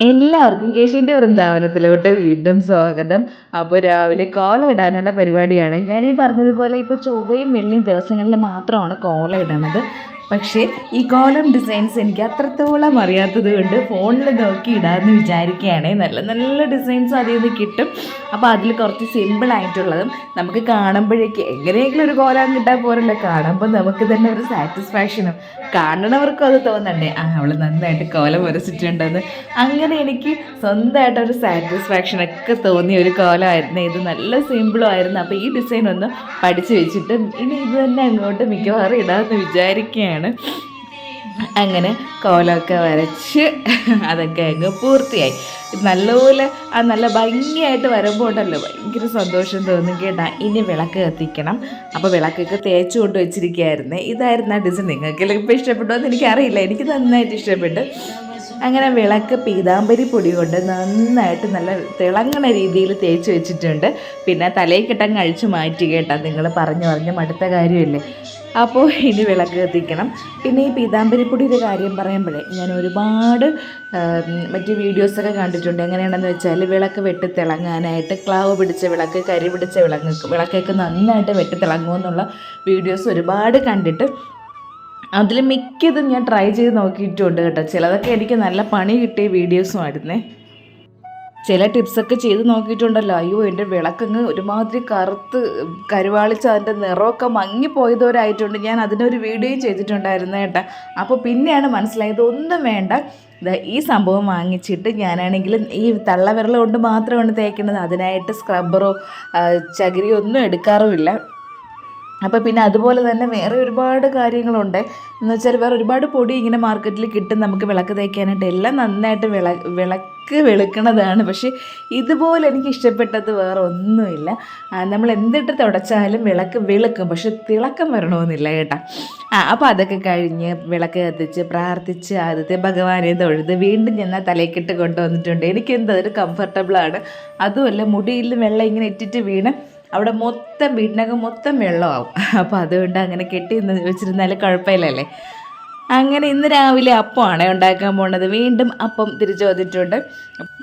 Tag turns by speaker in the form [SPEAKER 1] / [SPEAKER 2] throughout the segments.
[SPEAKER 1] എല്ലാവർക്കും കേശുവിൻ്റെ വൃന്ദാവനത്തിലോട്ട് വീണ്ടും സ്വാഗതം. അപ്പോൾ രാവിലെ കോലം ഇടാനുള്ള പരിപാടിയാണ്. ഞാൻ പറഞ്ഞതുപോലെ ഇപ്പോൾ ചൊവ്വയും വെള്ളിയും ദിവസങ്ങളിൽ മാത്രമാണ് കോലം ഇടണത്. പക്ഷേ ഈ കോലം ഡിസൈൻസ് എനിക്ക് അത്രത്തോളം അറിയാത്തത് കൊണ്ട് ഫോണിൽ നോക്കി ഇടാമെന്ന് വിചാരിക്കുകയാണ്. നല്ല നല്ല ഡിസൈൻസ് അതിൽ നിന്ന് കിട്ടും. അപ്പോൾ അതിൽ കുറച്ച് സിമ്പിളായിട്ടുള്ളതും നമുക്ക് കാണുമ്പോഴേക്ക് എങ്ങനെയെങ്കിലും ഒരു കോലം കിട്ടാൻ പോരല്ലോ, കാണുമ്പോൾ നമുക്ക് തന്നെ ഒരു സാറ്റിസ്ഫാക്ഷനും കാണണവർക്കും അത് തോന്നണ്ടേ, അവൾ നന്നായിട്ട് കോലം വരച്ചിട്ടുണ്ടെന്ന്. അങ്ങനെ എനിക്ക് സ്വന്തമായിട്ടൊരു സാറ്റിസ്ഫാക്ഷനൊക്കെ തോന്നിയ ഒരു കോലമായിരുന്നു ഇത്. നല്ല സിമ്പിളും ആയിരുന്നു. അപ്പോൾ ഈ ഡിസൈൻ ഒന്ന് പഠിച്ചു വെച്ചിട്ട് ഇനി ഇത് തന്നെ അങ്ങോട്ട് മിക്കവാറും ഇടാമെന്ന് വിചാരിക്കുകയാണ്. അങ്ങനെ കോലമൊക്കെ വരച്ച് അതൊക്കെ അങ്ങ് പൂർത്തിയായി. നല്ലപോലെ നല്ല ഭംഗിയായിട്ട് വരുമ്പോൾ ഉണ്ടല്ലോ ഭയങ്കര സന്തോഷം തോന്നും കേട്ടാ. ഇനി വിളക്ക് കത്തിക്കണം. അപ്പോൾ വിളക്കൊക്കെ തേച്ച് കൊണ്ട് വെച്ചിരിക്കുകയായിരുന്നേ. ഇതായിരുന്നു ആ ഡിസൈൻ. നിങ്ങൾക്കെല്ലാം ഇപ്പോൾ ഇഷ്ടപ്പെട്ടോ എന്ന് എനിക്കറിയില്ല, എനിക്ക് നന്നായിട്ട് ഇഷ്ടപ്പെട്ടു. അങ്ങനെ വിളക്ക് പീതാമ്പരി പൊടി കൊണ്ട് നന്നായിട്ട് നല്ല തിളങ്ങണ രീതിയിൽ തേച്ച് വെച്ചിട്ടുണ്ട്. പിന്നെ തലയിൽ കിട്ടങ്ങ് അഴിച്ചു മാറ്റി കേട്ടാ. നിങ്ങൾ പറഞ്ഞു മടുത്ത കാര്യമല്ലേ. അപ്പോൾ ഇനി വിളക്ക് കത്തിക്കണം. പിന്നെ ഈ പീതാമ്പരിപ്പൊടിയുടെ കാര്യം പറയുമ്പോഴേ ഞാൻ ഒരുപാട് മറ്റ് വീഡിയോസൊക്കെ കണ്ടിട്ടുണ്ട്. എങ്ങനെയാണെന്ന് വെച്ചാൽ വിളക്ക് വെട്ടി തിളങ്ങാനായിട്ട് ക്ലാവ് പിടിച്ച വിളക്ക്, കരി പിടിച്ച വിളക്കൊക്കെ നന്നായിട്ട് വെട്ടി തിളങ്ങുമെന്നുള്ള വീഡിയോസ് ഒരുപാട് കണ്ടിട്ട് അതിൽ മിക്കതും ഞാൻ ട്രൈ ചെയ്ത് നോക്കിയിട്ടുണ്ട് കേട്ടോ. ചിലതൊക്കെ എനിക്ക് നല്ല പണി കിട്ടിയ വീഡിയോസും ആയിരുന്നേ. ചില ടിപ്സൊക്കെ ചെയ്ത് നോക്കിയിട്ടുണ്ടല്ലോ, അയ്യോ എൻ്റെ വിളക്കങ്ങ് ഒരുമാതിരി കറുത്ത് കരുവാളിച്ച് അതിൻ്റെ നിറമൊക്കെ മങ്ങിപ്പോയതവരായിട്ടുണ്ട്. ഞാൻ അതിനൊരു വീഡിയോയും ചെയ്തിട്ടുണ്ടായിരുന്നു കേട്ടോ. അപ്പോൾ പിന്നെയാണ് മനസ്സിലായത് ഒന്നും വേണ്ട, ഈ സംഭവം വാങ്ങിച്ചിട്ട് ഞാനാണെങ്കിൽ ഈ തള്ളവിരൽ കൊണ്ട് മാത്രമാണ് തേക്കുന്നത്. അതിനായിട്ട് സ്ക്രബ്ബറോ ചകിരിയോ ഒന്നും എടുക്കാറുമില്ല. അപ്പോൾ പിന്നെ അതുപോലെ തന്നെ വേറെ ഒരുപാട് കാര്യങ്ങളുണ്ട്. എന്ന് വെച്ചാൽ വേറെ ഒരുപാട് പൊടി ഇങ്ങനെ മാർക്കറ്റിൽ കിട്ടും നമുക്ക് വിളക്ക് തേക്കാനായിട്ട്. എല്ലാം നന്നായിട്ട് വിളക്ക് വെളുക്കണതാണ്. പക്ഷേ ഇതുപോലെ എനിക്ക് ഇഷ്ടപ്പെട്ടത് വേറെ ഒന്നുമില്ല. നമ്മൾ എന്തിട്ട് തുടച്ചാലും വിളക്ക് വെളുക്കും, പക്ഷെ തിളക്കം വരണമെന്നില്ല കേട്ടോ. അപ്പോൾ അതൊക്കെ കഴിഞ്ഞ് വിളക്ക് കത്തിച്ച് പ്രാർത്ഥിച്ച് ആദ്യത്തെ ഭഗവാനെ തൊഴുത് വീണ്ടും ഞാൻ തലയ്ക്കിട്ട് കൊണ്ടുവന്നിട്ടുണ്ട്. എനിക്കെന്താ ഒരു കംഫർട്ടബിളാണ്. അതുമല്ല മുടിയിൽ വെള്ളം ഇങ്ങനെ ഇട്ടിട്ട് വീണ് അവിടെ മൊത്തം വീടിനകം മൊത്തം വെള്ളമാവും. അപ്പോൾ അതുകൊണ്ട് അങ്ങനെ കെട്ടി വെച്ചിരുന്നാലും കുഴപ്പമില്ലല്ലേ. അങ്ങനെ ഇന്ന് രാവിലെ അപ്പമാണ് ഉണ്ടാക്കാൻ പോണത്. വീണ്ടും അപ്പം തിരിച്ചു വന്നിട്ടുണ്ട്.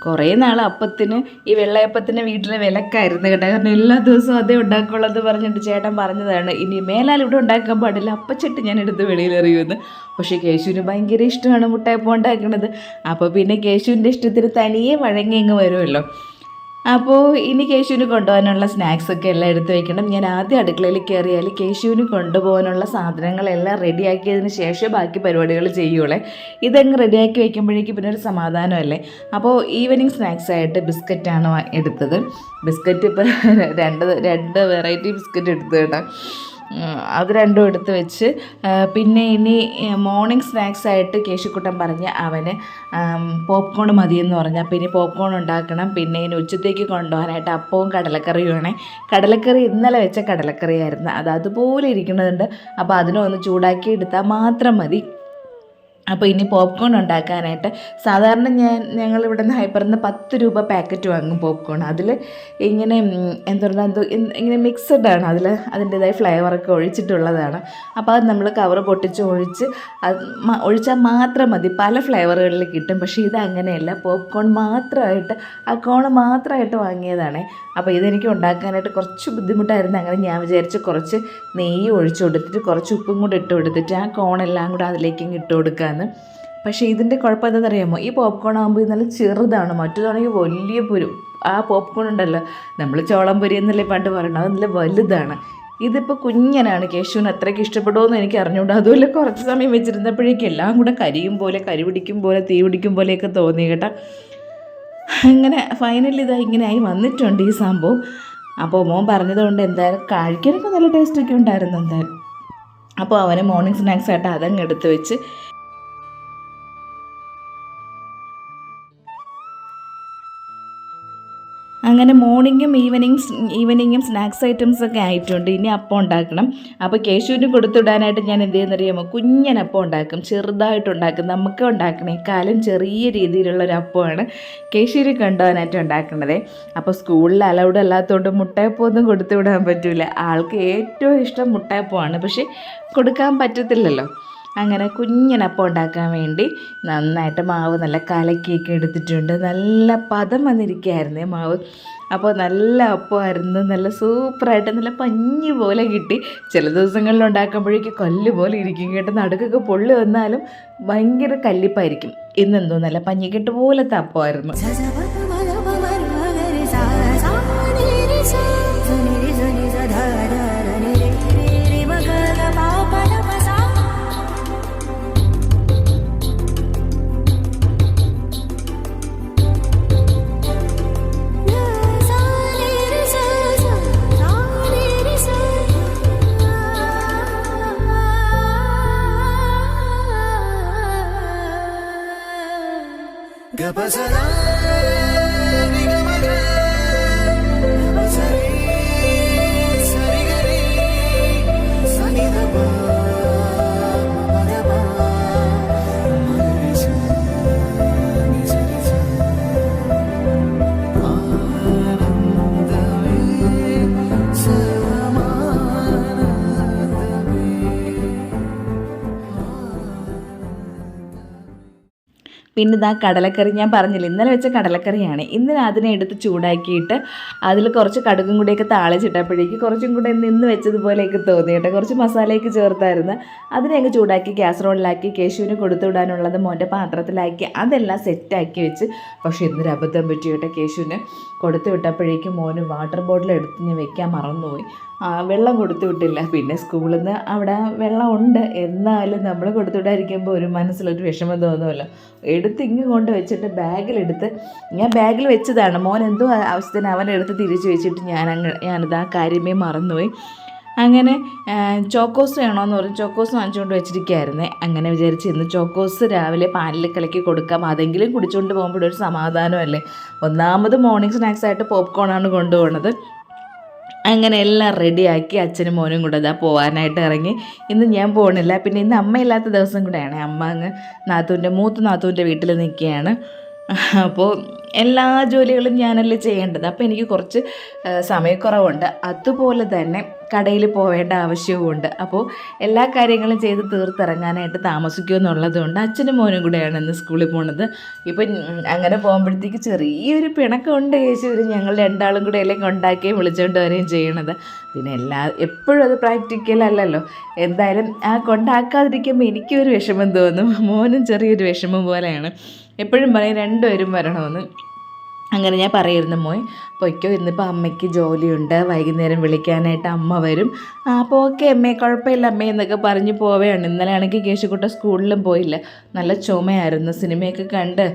[SPEAKER 1] കുറേ നാൾ അപ്പത്തിന് ഈ വെള്ളയപ്പത്തിന് വീട്ടിലെ വിലക്കായിരുന്നു കേട്ടോ. കാരണം എല്ലാ ദിവസവും അതേ ഉണ്ടാക്കുള്ളത് പറഞ്ഞിട്ട് ചേട്ടൻ പറഞ്ഞതാണ്, ഇനി മേലാൽ ഇവിടെ ഉണ്ടാക്കാൻ പാടില്ല, അപ്പച്ചട്ടി ഞാൻ എടുത്ത് വെളിയിലെറിയുമെന്ന്. പക്ഷേ കേശുവിന് ഭയങ്കര ഇഷ്ടമാണ് മുട്ടയപ്പം ഉണ്ടാക്കുന്നത്. അപ്പോൾ പിന്നെ കേശുവിൻ്റെ ഇഷ്ടത്തിന് തനിയെ വഴങ്ങി അങ്ങ് വരുമല്ലോ. അപ്പോൾ ഇനി കേശുവിന് കൊണ്ടുപോകാനുള്ള സ്നാക്സൊക്കെ എല്ലാം എടുത്ത് വയ്ക്കണം. ഞാൻ ആദ്യം അടുക്കളയിൽ കയറിയാൽ കേശുവിന് കൊണ്ടുപോകാനുള്ള സാധനങ്ങളെല്ലാം റെഡിയാക്കിയതിന് ശേഷം ബാക്കി പരിപാടികൾ ചെയ്യുള്ളേ. ഇതങ്ങ് റെഡിയാക്കി വയ്ക്കുമ്പോഴേക്കും പിന്നെ ഒരു സമാധാനമല്ലേ. അപ്പോൾ ഈവനിങ് സ്നാക്സായിട്ട് ബിസ്ക്കറ്റാണ് എടുത്തത്. ബിസ്ക്കറ്റ് ഇപ്പോൾ രണ്ട് വെറൈറ്റി ബിസ്ക്കറ്റ് എടുത്തു കേട്ടോ. അത് രണ്ടും എടുത്ത് വെച്ച് പിന്നെ ഇനി മോർണിംഗ് സ്നാക്സായിട്ട് കേശുക്കുട്ടൻ പറഞ്ഞ് അവന് പോപ്കോൺ മതിയെന്ന് പറഞ്ഞാൽ പിന്നെ പോപ്കോൺ ഉണ്ടാക്കണം. പിന്നെ ഇനി ഉച്ചത്തേക്ക് കൊണ്ടുപോകാനായിട്ട് അപ്പവും കടലക്കറിയുമാണ്. കടലക്കറി ഇന്നലെ വെച്ച കടലക്കറിയായിരുന്നു, അത് അതുപോലെ ഇരിക്കുന്നതുണ്ട്. അപ്പോൾ അതിനൊന്ന് ചൂടാക്കി എടുത്താൽ മാത്രം മതി. അപ്പോൾ ഇനി പോപ്കോൺ ഉണ്ടാക്കാനായിട്ട് സാധാരണ ഞങ്ങളിവിടെ നിന്ന് ഹൈപ്പറിൽ നിന്ന് 10 രൂപ പാക്കറ്റ് വാങ്ങും പോപ്കോൺ. അതിൽ ഇങ്ങനെ ഇങ്ങനെ മിക്സഡാണ്, അതിൻ്റേതായ ഫ്ലേവറൊക്കെ ഒഴിച്ചിട്ടുള്ളതാണ്. അപ്പോൾ അത് നമ്മൾ കവർ പൊട്ടിച്ച് ഒഴിച്ചാൽ മാത്രം മതി. പല ഫ്ലേവറുകളിൽ കിട്ടും. പക്ഷേ ഇത് അങ്ങനെയല്ല, പോപ്കോൺ മാത്രമായിട്ട് ആ കോൺ മാത്രമായിട്ട് വാങ്ങിയതാണ്. അപ്പോൾ ഇതെനിക്ക് ഉണ്ടാക്കാനായിട്ട് കുറച്ച് ബുദ്ധിമുട്ടായിരുന്നു. അങ്ങനെ ഞാൻ വിചാരിച്ച് കുറച്ച് നെയ്യ് ഒഴിച്ചു കൊടുത്തിട്ട് കുറച്ച് ഉപ്പും കൂടെ ഇട്ട് കൊടുത്തിട്ട് ആ കോണെല്ലാം കൂടെ അതിലേക്കും ഇട്ട് കൊടുക്കാമെന്ന്. പക്ഷേ ഇതിൻ്റെ കുഴപ്പം എന്താണെന്നറിയാമോ, ഈ പോപ്കോൺ ആകുമ്പോൾ നല്ല ചെറുതാണ്. മറ്റേതാണെങ്കിൽ വലിയ ആ പോപ്കോൺ ഉണ്ടല്ലോ, നമ്മൾ ചോളം പൊരി എന്നല്ലേ പണ്ട് പറയണം, അത് നല്ല വലുതാണ്. ഇതിപ്പോൾ കുഞ്ഞനാണ്. കേശുവിന് അത്രയ്ക്ക് ഇഷ്ടപ്പെടുമോ എനിക്ക് അറിഞ്ഞുകൂടാ. അതുപോലെ കുറച്ച് സമയം വെച്ചിരുന്നപ്പോഴേക്കും എല്ലാം കൂടെ കരിയും പോലെ, കരി പിടിക്കും പോലെ, തീ പിടിക്കും പോലെയൊക്കെ തോന്നി കേട്ടോ. അങ്ങനെ ഫൈനലി ഇതാ ഇങ്ങനെയായി വന്നിട്ടുണ്ട് ഈ സംഭവം. അപ്പോൾ മോൻ പറഞ്ഞതുകൊണ്ട് എന്തായാലും കഴിക്കാനൊക്കെ നല്ല ടേസ്റ്റൊക്കെ ഉണ്ടായിരുന്നു എന്തായാലും. അപ്പോൾ അവന് മോർണിംഗ് സ്നാക്സായിട്ട് അതങ്ങ് എടുത്ത് വെച്ച് അങ്ങനെ മോർണിംഗും ഈവനിങ്ങും സ്നാക്സ് ഐറ്റംസൊക്കെ ആയിട്ടുണ്ട്. ഇനി അപ്പം ഉണ്ടാക്കണം. അപ്പോൾ കേശുവിന് കൊടുത്തുവിടാനായിട്ട് ഞാൻ എന്ത് ചെയ്യുന്നറിയാമോ, കുഞ്ഞനപ്പം ഉണ്ടാക്കും, ചെറുതായിട്ടുണ്ടാക്കും. നമുക്ക് ഉണ്ടാക്കണേക്കാളും ചെറിയ രീതിയിലുള്ളൊരു അപ്പമാണ് കേശുവിന് കൊണ്ടുപോകാനായിട്ട് ഉണ്ടാക്കുന്നത്. അപ്പോൾ സ്കൂളിൽ അലൗഡ് അല്ലാത്തതുകൊണ്ട് മുട്ടയപ്പം ഒന്നും കൊടുത്തുവിടാൻ പറ്റില്ല. ആൾക്ക് ഏറ്റവും ഇഷ്ടം മുട്ടയപ്പമാണ്, പക്ഷേ കൊടുക്കാൻ പറ്റത്തില്ലല്ലോ. അങ്ങനെ കുഞ്ഞനപ്പം ഉണ്ടാക്കാൻ വേണ്ടി നന്നായിട്ട് മാവ് നല്ല കലക്കിയൊക്കെ എടുത്തിട്ടുണ്ട്. നല്ല പദം വന്നിരിക്കുകയായിരുന്നേ മാവ്. അപ്പോൾ നല്ല അപ്പമായിരുന്നു, നല്ല സൂപ്പറായിട്ട് നല്ല പഞ്ഞി പോലെ കിട്ടി. ചില ദിവസങ്ങളിൽ ഉണ്ടാക്കുമ്പോഴേക്ക് കല്ല് പോലെ ഇരിക്കും കേട്ടോ, നടുക്കൊക്കെ പൊള്ളി വന്നാലും ഭയങ്കര കല്ലിപ്പായിരിക്കും. ഇന്നെന്തോ നല്ല പഞ്ഞിക്കെട്ട് പോലത്തെ അപ്പമായിരുന്നു. പിന്നെ ഇതാ കടലക്കറി ഞാൻ പറഞ്ഞില്ല, ഇന്നലെ വെച്ച കടലക്കറിയാണ്. ഇന്ന് അതിനെ എടുത്ത് ചൂടാക്കിയിട്ട് അതിൽ കുറച്ച് കടുകും കൂടിയൊക്കെ താളിച്ചിട്ടപ്പോഴേക്ക് കുറച്ചും കൂടെ ഇന്ന് വെച്ചതുപോലെയൊക്കെ തോന്നി കേട്ടോ. കുറച്ച് മസാലയൊക്കെ ചേർത്തായിരുന്നു. അതിനെ അങ്ങ് ചൂടാക്കി കാസറോളിലാക്കി കേശുവിന് കൊടുത്തു വിടാനുള്ളത് മോൻ്റെ പാത്രത്തിലാക്കി അതെല്ലാം സെറ്റാക്കി വെച്ച്. പക്ഷേ ഇന്നൊരു അബദ്ധം പറ്റി കേട്ടോ. കേശുവിന് കൊടുത്തു വിട്ടപ്പോഴേക്കും മോന് വാട്ടർ ബോട്ടിൽ എടുത്ത് ഞാൻ വെക്കാൻ മറന്നുപോയി. വെള്ളം കൊടുത്തു വിട്ടില്ല. പിന്നെ സ്കൂളിൽ നിന്ന് അവിടെ വെള്ളം ഉണ്ട്, എന്നാലും നമ്മൾ കൊടുത്തു വിടാതിരിക്കുമ്പോൾ ഒരു മനസ്സിലൊരു വിഷമം തോന്നുമല്ലോ. എടുത്ത് ഇങ്ങ് കൊണ്ട് വെച്ചിട്ട് ബാഗിലെടുത്ത് ഞാൻ ബാഗിൽ വെച്ചതാണ്. മോൻ എന്തോ ആവശ്യത്തിന് അവനെടുത്ത് തിരിച്ച് വെച്ചിട്ട് ഞാനിത് ആ കാര്യമേ മറന്നുപോയി. അങ്ങനെ ചോക്കോസ് വേണമെന്ന് പറഞ്ഞ് ചോക്കോസ് വാങ്ങിച്ചുകൊണ്ട് വെച്ചിരിക്കുകയായിരുന്നേ. അങ്ങനെ വിചാരിച്ച് ഇന്ന് ചോക്കോസ് രാവിലെ പാലിൽ കലക്കി കൊടുക്കാം, അതെങ്കിലും കുടിച്ചുകൊണ്ട് പോകുമ്പോഴൊരു സമാധാനമല്ലേ. ഒന്നാമത് മോർണിംഗ് സ്നാക്സായിട്ട് പോപ്കോണാണ് കൊണ്ടുപോകുന്നത്. അങ്ങനെ എല്ലാം റെഡിയാക്കി അച്ഛനും മോനും കൂടെ ഇതാ പോകാനായിട്ട് ഇറങ്ങി. ഇന്ന് ഞാൻ പോകണില്ല, പിന്നെ ഇന്ന് അമ്മയില്ലാത്ത ദിവസം കൂടെയാണ്. അമ്മ അങ്ങ് മൂത്ത നാത്തൂൻ്റെ വീട്ടിൽ നിൽക്കുകയാണ്. അപ്പോൾ എല്ലാ ജോലികളും ഞാനല്ലേ ചെയ്യേണ്ടത്. അപ്പോൾ എനിക്ക് കുറച്ച് സമയക്കുറവുണ്ട്. അതുപോലെ തന്നെ കടയിൽ പോവേണ്ട ആവശ്യവുമുണ്ട്. അപ്പോൾ എല്ലാ കാര്യങ്ങളും ചെയ്ത് തീർത്തിറങ്ങാനായിട്ട് താമസിക്കുമെന്നുള്ളതുകൊണ്ട് അച്ഛനും മോനും കൂടെയാണ് ഇന്ന് സ്കൂളിൽ പോണത്. ഇപ്പം അങ്ങനെ പോകുമ്പോഴത്തേക്ക് ചെറിയൊരു പിണക്കമുണ്ട് യേശുവിന്. ഞങ്ങൾ രണ്ടാളും കൂടെ എല്ലാം കൊണ്ടാക്കുകയും വിളിച്ചുകൊണ്ട് വരികയും ചെയ്യണത്. പിന്നെ എപ്പോഴും അത് പ്രാക്ടിക്കലല്ലല്ലോ. എന്തായാലും കൊണ്ടാക്കാതിരിക്കുമ്പോൾ എനിക്കൊരു വിഷമം തോന്നും, മോനും ചെറിയൊരു വിഷമം പോലെയാണ്. എപ്പോഴും പറയും രണ്ടുപേരും വരണമെന്ന്. അങ്ങനെ ഞാൻ പറയുന്നു, മോൻ പൊയ്ക്കോ, ഇന്നിപ്പോൾ അമ്മയ്ക്ക് ജോലിയുണ്ട്, വൈകുന്നേരം വിളിക്കാനായിട്ട് അമ്മ വരും. അപ്പോൾ ഓക്കെ അമ്മേ, കുഴപ്പമില്ല അമ്മേ എന്നൊക്കെ പറഞ്ഞ് പോവുകയാണ്. ഇന്നലെ ആണെങ്കിൽ കേശുക്കുട്ട സ്കൂളിലും പോയില്ല, നല്ല ചുമയായിരുന്നു. സിനിമയൊക്കെ കണ്ട്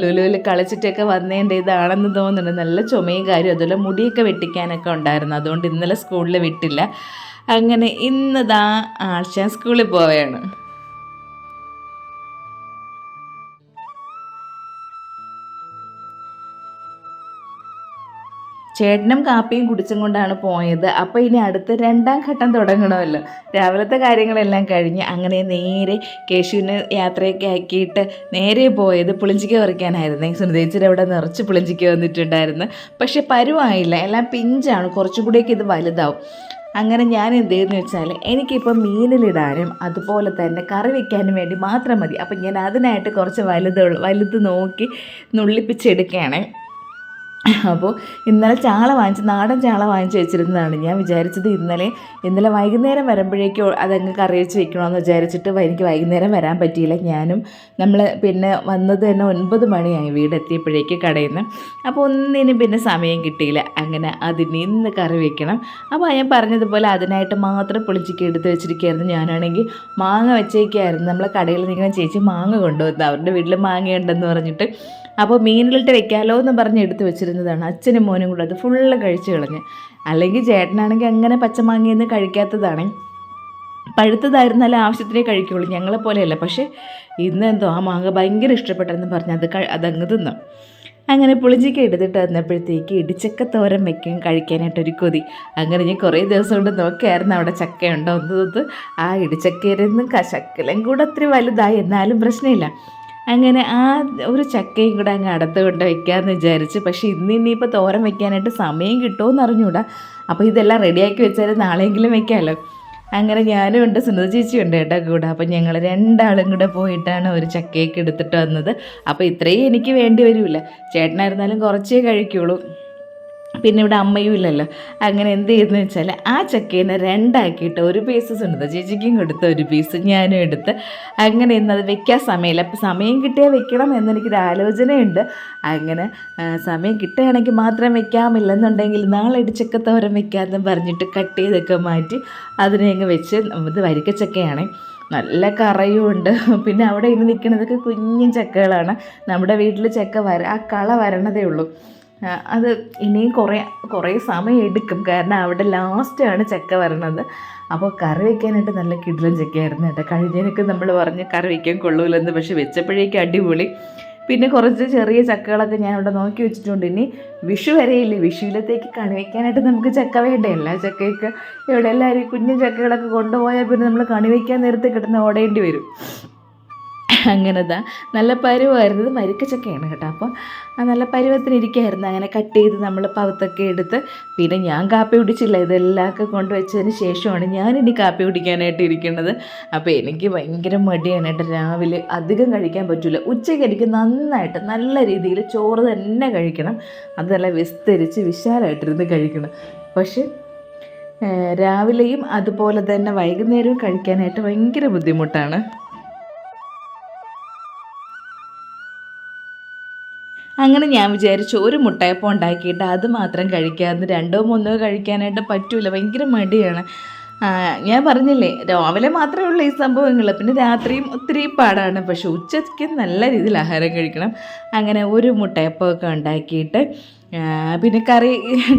[SPEAKER 1] ലുലുവിൽ കളിച്ചിട്ടൊക്കെ വന്നേണ്ട ഇതാണെന്ന് തോന്നുന്നുണ്ട്. നല്ല ചുമയും കാര്യം, അതുപോലെ മുടിയൊക്കെ വെട്ടിക്കാനൊക്കെ ഉണ്ടായിരുന്നു. അതുകൊണ്ട് ഇന്നലെ സ്കൂളിൽ വിട്ടില്ല. അങ്ങനെ ഇന്നതാ ആഴ്ച സ്കൂളിൽ പോവുകയാണ്. ചേട്ടനും കാപ്പിയും കുടിച്ചും കൊണ്ടാണ് പോയത്. അപ്പോൾ ഇനി അടുത്ത രണ്ടാം ഘട്ടം തുടങ്ങണമല്ലോ. രാവിലത്തെ കാര്യങ്ങളെല്ലാം കഴിഞ്ഞ് അങ്ങനെ നേരെ കേശുവിന് യാത്രയൊക്കെ ആക്കിയിട്ട് നേരെ പോയത് പുളിഞ്ചിക്ക പറിക്കാനായിരുന്നു. സുനിതേച്ചിയുടെ അവിടെ നിറച്ച് പുളിഞ്ചിക്ക വന്നിട്ടുണ്ടായിരുന്നു. പക്ഷേ പരുവായില്ല, എല്ലാം പിഞ്ചാണ്, കുറച്ചും കൂടിയൊക്കെ ഇത് വലുതാവും. അങ്ങനെ ഞാൻ എന്ത് ചെയ്യുന്നു വെച്ചാൽ എനിക്കിപ്പോൾ മീനിലിടാനും അതുപോലെ തന്നെ കറി വയ്ക്കാനും വേണ്ടി മാത്രം മതി. അപ്പം ഞാൻ അതിനായിട്ട് കുറച്ച് വലുത് നോക്കി നുള്ളിപ്പിച്ചെടുക്കുകയാണ്. അപ്പോൾ ഇന്നലെ നാടൻ ചാള വാങ്ങിച്ച് വെച്ചിരുന്നതാണ്. ഞാൻ വിചാരിച്ചത് ഇന്നലെ വൈകുന്നേരം വരുമ്പോഴേക്കും അതങ്ങ് കറി വെച്ച് വെക്കണമെന്ന് വിചാരിച്ചിട്ട് എനിക്ക് വൈകുന്നേരം വരാൻ പറ്റിയില്ല. നമ്മൾ പിന്നെ വന്നത് തന്നെ 9 മണിയായി വീടെത്തിയപ്പോഴേക്ക് കടയിൽ നിന്ന്. അപ്പോൾ ഒന്നിനും പിന്നെ സമയം കിട്ടിയില്ല. അങ്ങനെ അതിന് ഇന്ന് കറി വെക്കണം. അപ്പോൾ ഞാൻ പറഞ്ഞതുപോലെ അതിനായിട്ട് മാത്രം പുളിച്ചിക്ക എടുത്ത് വെച്ചിരിക്കുകയായിരുന്നു. ഞാനാണെങ്കിൽ മാങ്ങ വെച്ചേക്കായിരുന്നു. നമ്മളെ കടയിൽ നിൽക്കുന്ന ചേച്ചി മാങ്ങ കൊണ്ടുവന്നു, അവരുടെ വീട്ടിൽ മാങ്ങയുണ്ടെന്ന് പറഞ്ഞിട്ട്. അപ്പോൾ മീനിലിട്ട് വെക്കാമല്ലോ എന്ന് പറഞ്ഞ് എടുത്ത് വെച്ചിരുന്നതാണ്. അച്ഛനും മോനും കൂടെ അത് ഫുള്ള് കഴിച്ച് കളഞ്ഞ്. അല്ലെങ്കിൽ ചേട്ടനാണെങ്കിൽ അങ്ങനെ പച്ചമാങ്ങയൊന്നും കഴിക്കാത്തതാണ്. പഴുത്തതായിരുന്നാലും ആവശ്യത്തിനേ കഴിക്കുകയുള്ളൂ, ഞങ്ങളെപ്പോലെയല്ല. പക്ഷേ ഇന്നെന്തോ ആ മാങ്ങ ഭയങ്കര ഇഷ്ടപ്പെട്ടെന്ന് പറഞ്ഞ് അതങ്ങ് തിന്നു. അങ്ങനെ പുളിഞ്ചിക്ക എടുത്തിട്ട് വന്നപ്പോഴത്തേക്ക് ഇടിച്ചക്കത്തോരൻ വയ്ക്കും കഴിക്കാനായിട്ടൊരു കൊതി. അങ്ങനെ ഞാൻ കുറേ ദിവസം കൊണ്ട് നോക്കിയായിരുന്നു അവിടെ ചക്കയുണ്ടോ എന്ന് തോത്ത്. ആ ഇടിച്ചക്കയിലിരുന്ന് ശക്കലം കൂടെ അത്ര വലുതായി, എന്നാലും പ്രശ്നമില്ല. അങ്ങനെ ആ ഒരു ചക്കയും കൂടെ അങ്ങ് അടുത്ത് കൊണ്ട് വയ്ക്കാമെന്ന് വിചാരിച്ച്. പക്ഷേ ഇനിയിപ്പോൾ തോരൻ വയ്ക്കാനായിട്ട് സമയം കിട്ടുമോ എന്ന് അറിഞ്ഞൂടാ. അപ്പോൾ ഇതെല്ലാം റെഡിയാക്കി വെച്ചാൽ നാളെയെങ്കിലും വയ്ക്കാമല്ലോ. അങ്ങനെ ഞാനും ഉണ്ട്, സുനിത ചേച്ചി ഉണ്ട് കേട്ടോ കൂടെ. അപ്പം ഞങ്ങൾ രണ്ടാളും കൂടെ പോയിട്ടാണ് ഒരു ചക്കയൊക്കെ എടുത്തിട്ട് വന്നത്. അപ്പോൾ ഇത്രയും എനിക്ക് വേണ്ടി വരില്ല, ചേട്ടനായിരുന്നാലും കുറച്ചേ കഴിക്കുള്ളൂ, പിന്നെ ഇവിടെ അമ്മയും ഇല്ലല്ലോ. അങ്ങനെ എന്ത് ചെയ്തെന്ന് വെച്ചാൽ ആ ചക്കേനെ രണ്ടാക്കിയിട്ട് ഒരു പീസ് സുനിത ചേച്ചിക്കും കൊടുത്ത് ഒരു പീസ് ഞാനും എടുത്ത്, അങ്ങനെ ഇന്നത് വെക്കാൻ സമയമില്ല. അപ്പം സമയം കിട്ടിയാൽ വെക്കണം എന്നെനിക്കൊരു ആലോചനയുണ്ട്. അങ്ങനെ സമയം കിട്ടുകയാണെങ്കിൽ മാത്രം വെക്കാമില്ലെന്നുണ്ടെങ്കിൽ നാളെ ചക്കത്തോരൻ വെക്കാമെന്ന് പറഞ്ഞിട്ട് കട്ട് ചെയ്തൊക്കെ മാറ്റി അതിനെ അങ്ങ് വെച്ച്. ഇത് വരിക്കച്ചക്കയാണ്, നല്ല കറയും ഉണ്ട്. പിന്നെ അവിടെ ഇന്ന് നിൽക്കുന്നതൊക്കെ കുഞ്ഞു ചക്കകളാണ്. നമ്മുടെ വീട്ടിൽ ചക്ക ആ കള വരണതേ ഉള്ളൂ. അത് ഇനിയും കുറേ സമയം എടുക്കും, കാരണം അവിടെ ലാസ്റ്റാണ് ചക്ക വരണത്. അപ്പോൾ കറി വയ്ക്കാനായിട്ട് നല്ല കിടിലൻ ചക്കയായിരുന്നു കേട്ടോ. കഴിഞ്ഞതിനൊക്കെ നമ്മൾ പറഞ്ഞ് കറി വയ്ക്കാൻ കൊള്ളൂലെന്ന്, പക്ഷെ വെച്ചപ്പോഴേക്കും അടിപൊളി. പിന്നെ കുറച്ച് ചെറിയ ചക്കകളൊക്കെ ഞാൻ ഇവിടെ നോക്കി വെച്ചിട്ടുണ്ട്. ഇനി വിഷു വരെയില്ലേ, വിഷുവിലത്തേക്ക് കണി വയ്ക്കാനായിട്ട് നമുക്ക് ചക്ക വേണ്ടേ. എല്ലാ ചക്കയൊക്കെ ഇവിടെ എല്ലാവരും കുഞ്ഞു ചക്കകളൊക്കെ കൊണ്ടുപോയാൽ പിന്നെ നമ്മൾ കണി വയ്ക്കാൻ നേരത്തെ കിടന്ന് ഓടേണ്ടി വരും. അങ്ങനെതാ നല്ല പരുവായിരുന്നത് മരിക്കച്ചക്കയാണ് കേട്ടോ. അപ്പോൾ നല്ല പരുവത്തിനിരിക്കുകയായിരുന്നു. അങ്ങനെ കട്ട് ചെയ്ത് നമ്മൾ പവുത്തൊക്കെ എടുത്ത്, പിന്നെ ഞാൻ കാപ്പി കുടിച്ചില്ല, ഇതെല്ലാമൊക്കെ കൊണ്ടുവച്ചതിന് ശേഷമാണ് ഞാനിനി കാപ്പി കുടിക്കാനായിട്ട് ഇരിക്കുന്നത്. അപ്പോൾ എനിക്ക് ഭയങ്കര മടിയാണ് കേട്ടോ, രാവിലെ അധികം കഴിക്കാൻ പറ്റില്ല. ഉച്ചയ്ക്ക് എനിക്ക് നന്നായിട്ട് നല്ല രീതിയിൽ ചോറ് തന്നെ കഴിക്കണം, അതല്ല വിസ്തരിച്ച് വിശാലമായിട്ടിരുന്ന് കഴിക്കണം. പക്ഷേ രാവിലെയും അതുപോലെ തന്നെ വൈകുന്നേരവും കഴിക്കാനായിട്ട് ഭയങ്കര ബുദ്ധിമുട്ടാണ്. അങ്ങനെ ഞാൻ വിചാരിച്ചു ഒരു മുട്ടയപ്പം ഉണ്ടാക്കിയിട്ട് അത് മാത്രം കഴിക്കാതെ രണ്ടോ മൂന്നോ കഴിക്കാനായിട്ട് പറ്റില്ല, ഭയങ്കര മടിയാണ്. ഞാൻ പറഞ്ഞില്ലേ രാവിലെ മാത്രമേ ഉള്ളൂ ഈ സംഭവങ്ങൾ, പിന്നെ രാത്രിയും ഒത്തിരി പാടാണ്. പക്ഷെ ഉച്ചയ്ക്ക് നല്ല രീതിയിൽ ആഹാരം കഴിക്കണം. അങ്ങനെ ഒരു മുട്ടയപ്പമൊക്കെ ഉണ്ടാക്കിയിട്ട് പിന്നെ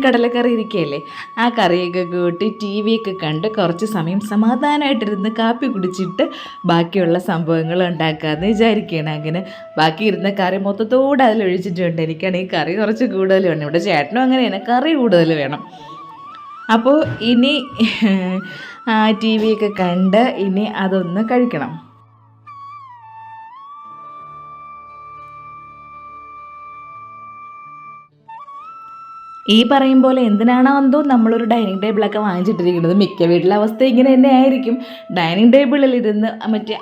[SPEAKER 1] കടലക്കറി ഇരിക്കുകയല്ലേ, ആ കറിയൊക്കെ കൂട്ടി ടി വിയൊക്കെ കണ്ട് കുറച്ച് സമയം സമാധാനമായിട്ടിരുന്ന് കാപ്പി കുടിച്ചിട്ട് ബാക്കിയുള്ള സംഭവങ്ങൾ ഉണ്ടാക്കാമെന്ന് വിചാരിക്കുകയാണ്. അങ്ങനെ ബാക്കി ഇരുന്ന കറി മൊത്തത്തോടെ അതിലൊഴിച്ചിട്ടുണ്ട്. എനിക്കാണെങ്കിൽ കറി കുറച്ച് കൂടുതൽ വേണം, ഇവിടെ ചേട്ടനും അങ്ങനെയാണ്, കറി കൂടുതൽ വേണം. അപ്പോൾ ഇനി ടി വിയൊക്കെ കണ്ട് ഇനി അതൊന്ന് കഴിക്കണം. ഈ പറയും പോലെ എന്തിനാണോ എന്തോ നമ്മളൊരു ഡൈനിങ് ടേബിളൊക്കെ വാങ്ങിച്ചിട്ടിരിക്കുന്നത്. മിക്ക വീട്ടിലെ അവസ്ഥ ഇങ്ങനെ തന്നെ ആയിരിക്കും. ഡൈനിങ് ടേബിളിലിരുന്ന് മറ്റേ